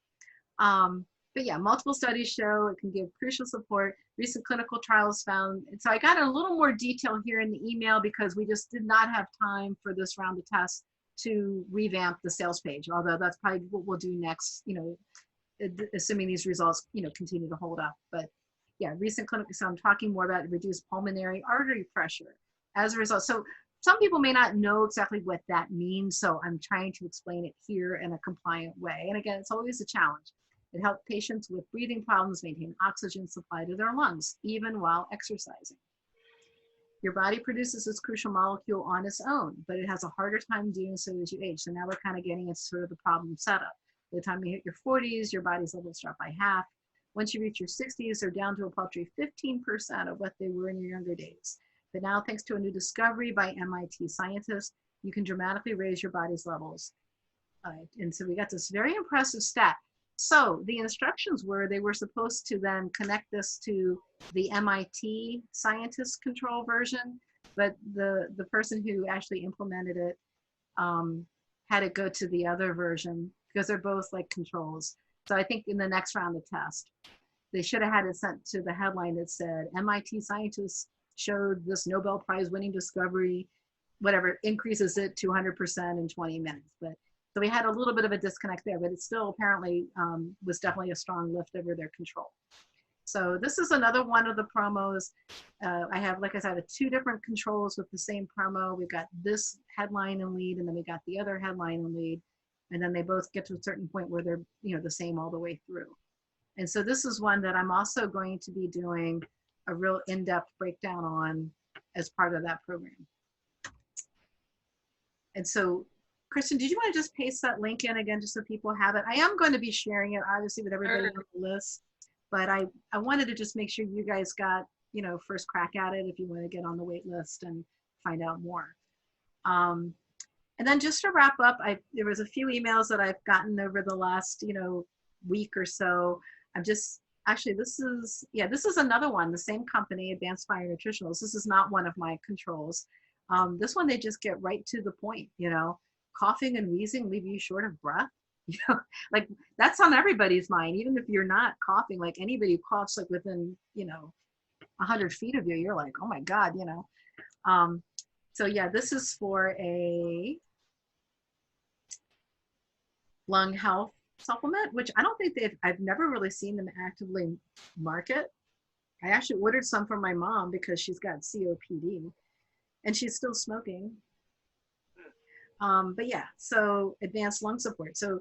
But yeah, multiple studies show it can give crucial support. Recent clinical trials found, and so I got a little more detail here in the email because we just did not have time for this round of tests to revamp the sales page, although that's probably what we'll do next, assuming these results, continue to hold up. But yeah, recent clinical, so I'm talking more about reduced pulmonary artery pressure as a result. So some people may not know exactly what that means, so I'm trying to explain it here in a compliant way. And again, it's always a challenge. It helps patients with breathing problems maintain oxygen supply to their lungs, even while exercising. Your body produces this crucial molecule on its own, but it has a harder time doing so as you age. So now we're kind of getting into sort of the problem setup. By the time you hit your 40s, your body's levels drop by half. Once you reach your 60s, they're down to a paltry 15% of what they were in your younger days. But now, thanks to a new discovery by MIT scientists, you can dramatically raise your body's levels. And so we got this very impressive stat. So the instructions were they were supposed to then connect this to the MIT scientist control version, but the person who actually implemented it had it go to the other version because they're both like controls. So I think in the next round of test, they should have had it sent to the headline that said MIT scientists showed this Nobel Prize winning discovery, whatever, increases it 200% in 20 minutes. But so we had a little bit of a disconnect there, but it still apparently was definitely a strong lift over their control. So this is another one of the promos. I have, like I said, two different controls with the same promo. We've got this headline and lead, and then we got the other headline and lead. And then they both get to a certain point where they're the same all the way through. And so this is one that I'm also going to be doing a real in-depth breakdown on as part of that program. And so Kristen, did you want to just paste that link in again just so people have it? I am going to be sharing it, obviously, with everybody on the list, but I wanted to just make sure you guys got, first crack at it if you want to get on the wait list and find out more. And then just to wrap up, there was a few emails that I've gotten over the last, week or so. Actually, this is another one, the same company, Advanced Fire Nutritionals. This is not one of my controls. This one, they just get right to the point, coughing and wheezing leave you short of breath? You know, like that's on everybody's mind. Even if you're not coughing, like anybody who coughs like within, 100 feet of you, you're like, oh my God, So yeah, this is for a lung health supplement, which I don't think I've never really seen them actively market. I actually ordered some for my mom because she's got COPD and she's still smoking. But yeah, so advanced lung support. So,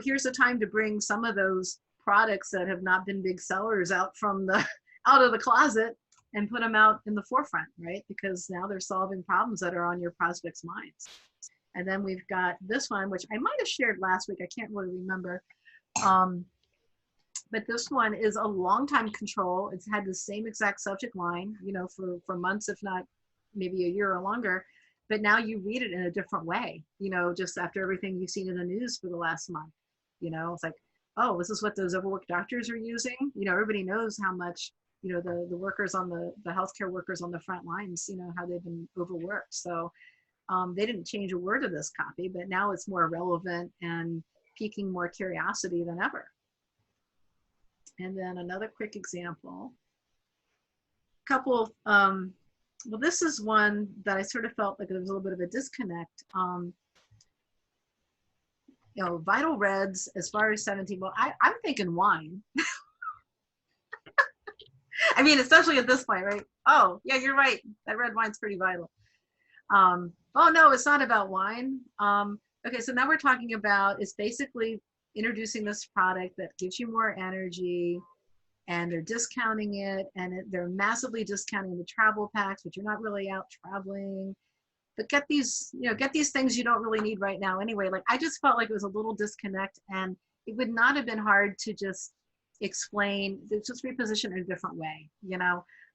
here's a time to bring some of those products that have not been big sellers out of the closet and put them out in the forefront, right? Because now they're solving problems that are on your prospects' minds. And then we've got this one, which I might have shared last week. I can't really remember. But this one is a long-time control. It's had the same exact subject line, for months, if not maybe a year or longer. But now you read it in a different way, just after everything you've seen in the news for the last month. It's like, oh, this is what those overworked doctors are using. Everybody knows how much, the workers on the healthcare workers on the front lines, how they've been overworked. So they didn't change a word of this copy, but now it's more relevant and piquing more curiosity than ever. And then another quick example. Well, this is one that I sort of felt like there was a little bit of a disconnect. Vital Reds as far as 17. Well, I'm thinking wine. I mean, especially at this point, right? Oh, yeah, you're right. That red wine's pretty vital. Oh no, it's not about wine. Okay, so now we're talking about, it's basically introducing this product that gives you more energy, and they're discounting it, and they're massively discounting the travel packs, but you're not really out traveling. But get these things you don't really need right now anyway. Like, I just felt like it was a little disconnect, and it would not have been hard to just explain, just reposition in a different way,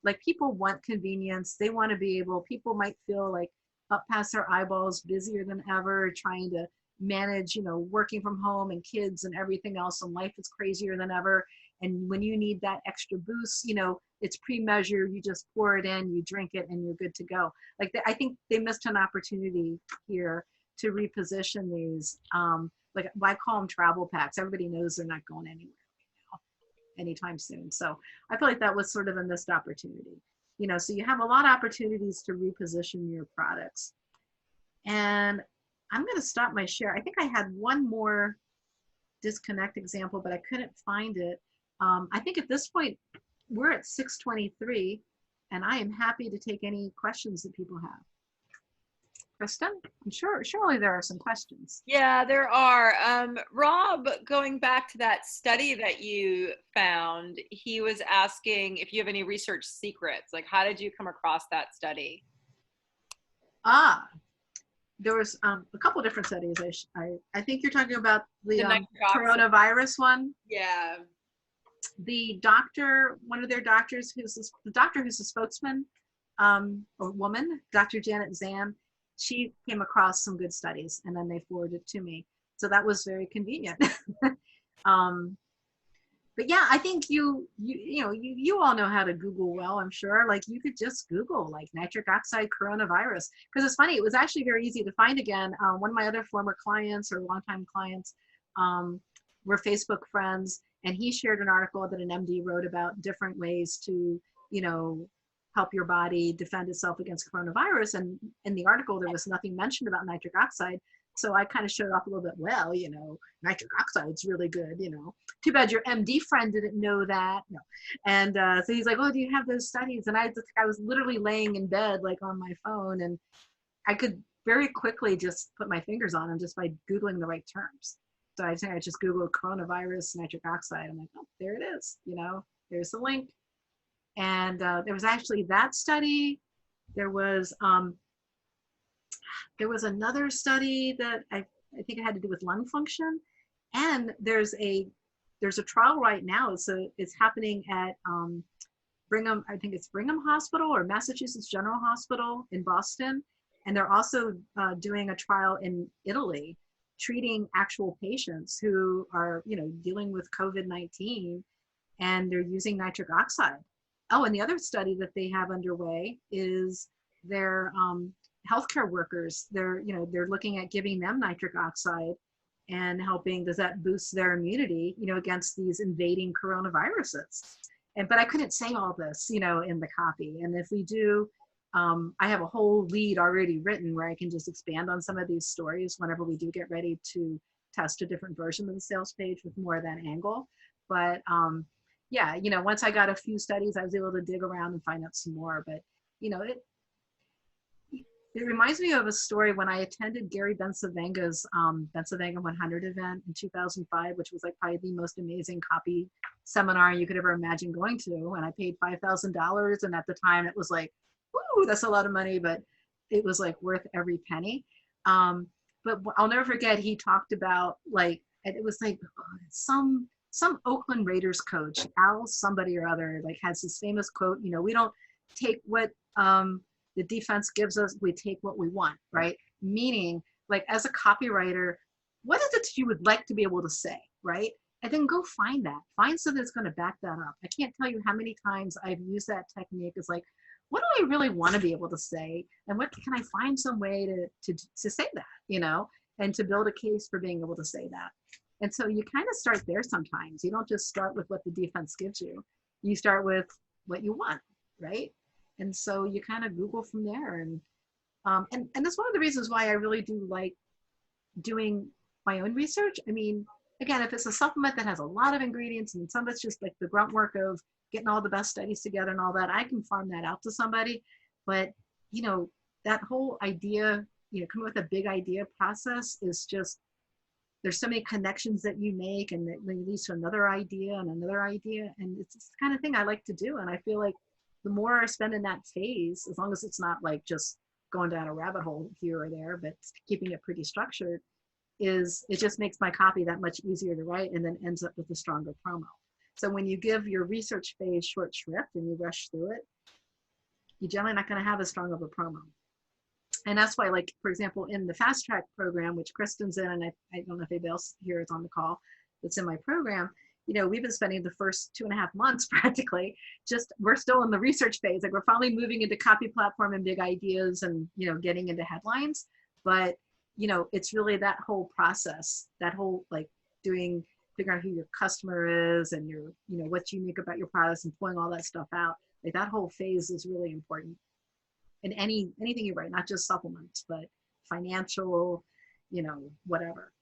Like, people want convenience. They want to be able, people might feel like up past their eyeballs, busier than ever, trying to manage, working from home and kids and everything else, and life is crazier than ever. And when you need that extra boost, it's pre-measured, you just pour it in, you drink it, and you're good to go. Like, I think they missed an opportunity here to reposition these. Like, why call them travel packs? Everybody knows they're not going anywhere right now, anytime soon. So I feel like that was sort of a missed opportunity. So you have a lot of opportunities to reposition your products. And I'm going to stop my share. I think I had one more disconnect example, but I couldn't find it. I think at this point, we're at 6:23, and I am happy to take any questions that people have. Kristen, I'm surely there are some questions. Yeah, there are. Rob, going back to that study that you found, he was asking if you have any research secrets. Like, how did you come across that study? There was a couple different studies. I think you're talking about the coronavirus one. Yeah. The doctor, one of their doctors, who's a spokesman, or woman, Dr. Janet Zan, she came across some good studies, and then they forwarded it to me. So that was very convenient. But yeah, I think you all know how to Google well, I'm sure. Like, you could just Google like nitric oxide coronavirus, because it's funny, it was actually very easy to find again. One of my other former clients or longtime clients were Facebook friends, and he shared an article that an MD wrote about different ways to, help your body defend itself against coronavirus. And in the article, there was nothing mentioned about nitric oxide. So I kind of showed off a little bit, well, nitric oxide's really good, Too bad your MD friend didn't know that. No. And so he's like, oh, do you have those studies? And I was literally laying in bed, like on my phone, and I could very quickly just put my fingers on them just by Googling the right terms. So I just Googled coronavirus, nitric oxide. I'm like, oh, there it is. There's the link. And there was actually that study. There was another study that I think it had to do with lung function. And there's a trial right now. So it's happening at Brigham Hospital or Massachusetts General Hospital in Boston. And they're also doing a trial in Italy, treating actual patients who are, dealing with COVID-19, and they're using nitric oxide. Oh, and the other study that they have underway is they're healthcare workers. They're, they're looking at giving them nitric oxide and helping, does that boost their immunity, against these invading coronaviruses? But I couldn't say all this, in the copy. And if we do, I have a whole lead already written where I can just expand on some of these stories whenever we do get ready to test a different version of the sales page with more of that angle. But yeah, once I got a few studies, I was able to dig around and find out some more. But, it reminds me of a story when I attended Gary Bencivenga's Bencivenga 100 event in 2005, which was like probably the most amazing copy seminar you could ever imagine going to. And I paid $5,000. And at the time it was like, ooh, that's a lot of money, but it was like worth every penny. But I'll never forget, he talked about like, it was like some Oakland Raiders coach, Al somebody or other, like has this famous quote, we don't take what the defense gives us, we take what we want, right? Meaning, like as a copywriter, what is it you would like to be able to say, right? And then go find that. Find something that's going to back that up. I can't tell you how many times I've used that technique. It's like, what do I really want to be able to say? And what can I find some way to say that, and to build a case for being able to say that. And so you kind of start there sometimes. You don't just start with what the defense gives you. You start with what you want, right? And so you kind of Google from there. And that's one of the reasons why I really do like doing my own research. I mean, again, if it's a supplement that has a lot of ingredients and some of it's just like the grunt work of getting all the best studies together and all that, I can farm that out to somebody. But, that whole idea, coming with a big idea process is just, there's so many connections that you make and that leads to another idea and another idea. And it's the kind of thing I like to do. And I feel like the more I spend in that phase, as long as it's not like just going down a rabbit hole here or there, but keeping it pretty structured, it just makes my copy that much easier to write and then ends up with a stronger promo. So when you give your research phase short shrift and you rush through it, you're generally not going to have as strong of a promo. And that's why, like, for example, in the fast track program, which Kristen's in, and I don't know if anybody else here is on the call that's in my program, we've been spending the first 2.5 months practically, we're still in the research phase. Like we're finally moving into copy platform and big ideas and, getting into headlines. But, it's really that whole process, that whole like figuring out who your customer is and your, what's unique about your products and pulling all that stuff out. Like that whole phase is really important in anything you write, not just supplements, but financial, whatever.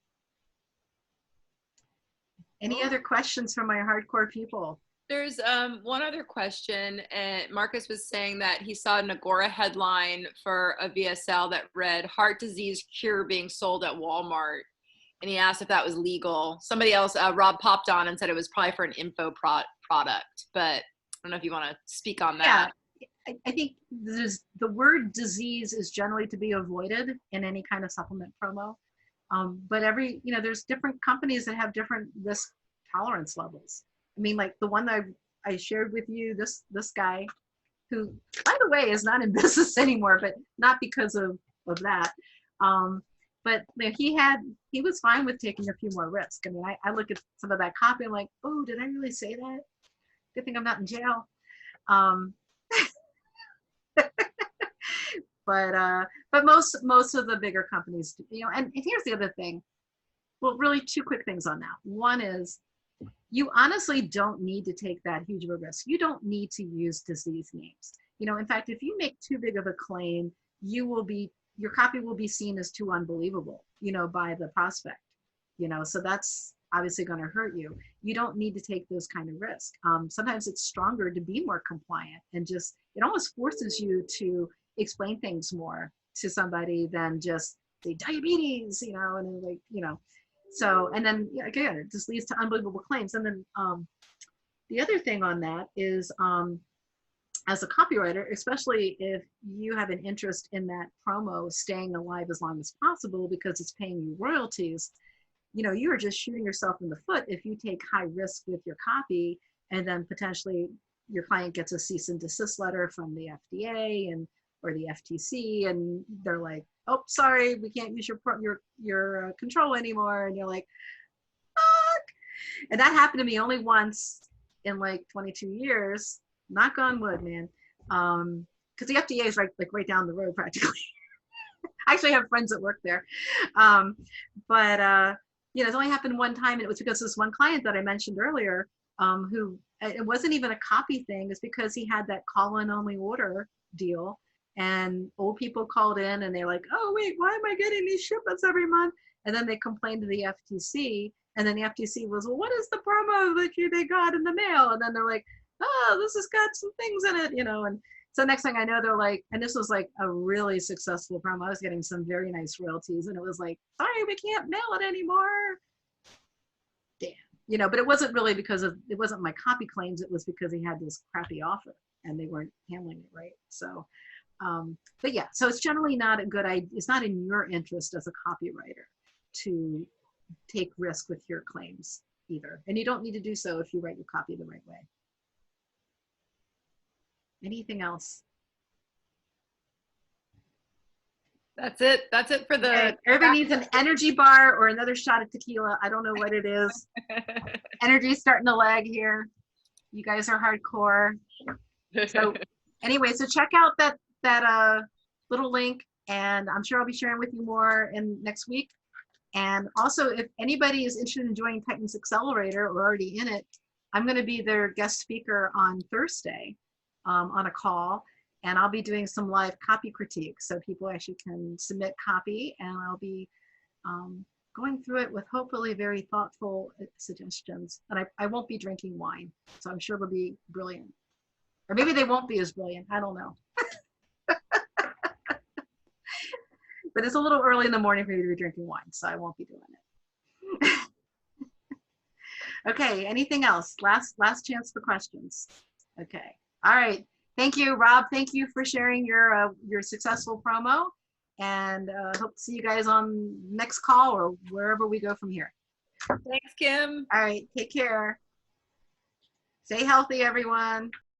Any other questions from my hardcore people? There's one other question, and Marcus was saying that he saw an Agora headline for a VSL that read "Heart Disease Cure Being Sold at Walmart," and he asked if that was legal. Somebody else, Rob, popped on and said it was probably for an info product, but I don't know if you want to speak on that. Yeah, I think the word disease is generally to be avoided in any kind of supplement promo. But there's different companies that have different risk tolerance levels. I mean, like the one that I shared with you, this guy, who, by the way, is not in business anymore, but not because of that. But he was fine with taking a few more risks. I mean, I look at some of that copy, I'm like, oh, did I really say that? Good thing I'm not in jail. But most of the bigger companies, and here's the other thing. Well, really two quick things on that. One is you honestly don't need to take that huge of a risk. You don't need to use disease names. In fact, if you make too big of a claim, your copy will be seen as too unbelievable, by the prospect, so that's obviously going to hurt you. You don't need to take those kind of risks. Sometimes it's stronger to be more compliant and it almost forces you to explain things more to somebody than just say diabetes, and like, so, and then again, it just leads to unbelievable claims. And then the other thing on that is, as a copywriter, especially if you have an interest in that promo staying alive as long as possible because it's paying you royalties, you are just shooting yourself in the foot if you take high risk with your copy and then potentially your client gets a cease and desist letter from the FDA or the FTC, and they're like, oh, sorry, we can't use your control anymore. And you're like, fuck. And that happened to me only once in like 22 years. Knock on wood, man. Because the FDA is right down the road practically. I actually have friends that work there. But it's only happened one time, and it was because this one client that I mentioned earlier, who it wasn't even a copy thing. It's because he had that call-in only order deal, and old people called in and they're like, oh wait, why am I getting these shipments every month? And then they complained to the FTC, and then the FTC was, well, what is the promo that they got in the mail? And then they're like, oh, this has got some things in it, and so next thing I know, they're like, and this was like a really successful promo. I was getting some very nice royalties, and it was like, sorry, we can't mail it anymore. Damn, but it wasn't really it wasn't my copy claims. It was because he had this crappy offer and they weren't handling it right. So, but yeah, so it's generally not a good idea. It's not in your interest as a copywriter to take risk with your claims either. And you don't need to do so if you write your copy the right way. Anything else? That's it. That's it for the. Okay. Everybody needs an energy bar or another shot of tequila. I don't know what it is. Energy's starting to lag here. You guys are hardcore. So anyway, so check out that little link, and I'm sure I'll be sharing with you more in next week. And also, if anybody is interested in joining Titan's Accelerator or already in it, I'm going to be their guest speaker on Thursday on a call, and I'll be doing some live copy critique, so people actually can submit copy, and I'll be going through it with hopefully very thoughtful suggestions. And I won't be drinking wine, so I'm sure it'll be brilliant. Or maybe they won't be as brilliant. I don't know. But it's a little early in the morning for you to be drinking wine, so I won't be doing it. Okay, anything else? Last chance for questions. Okay, all right. Thank you, Rob. Thank you for sharing your successful promo, and hope to see you guys on next call or wherever we go from here. Thanks, Kim. All right, take care. Stay healthy, everyone.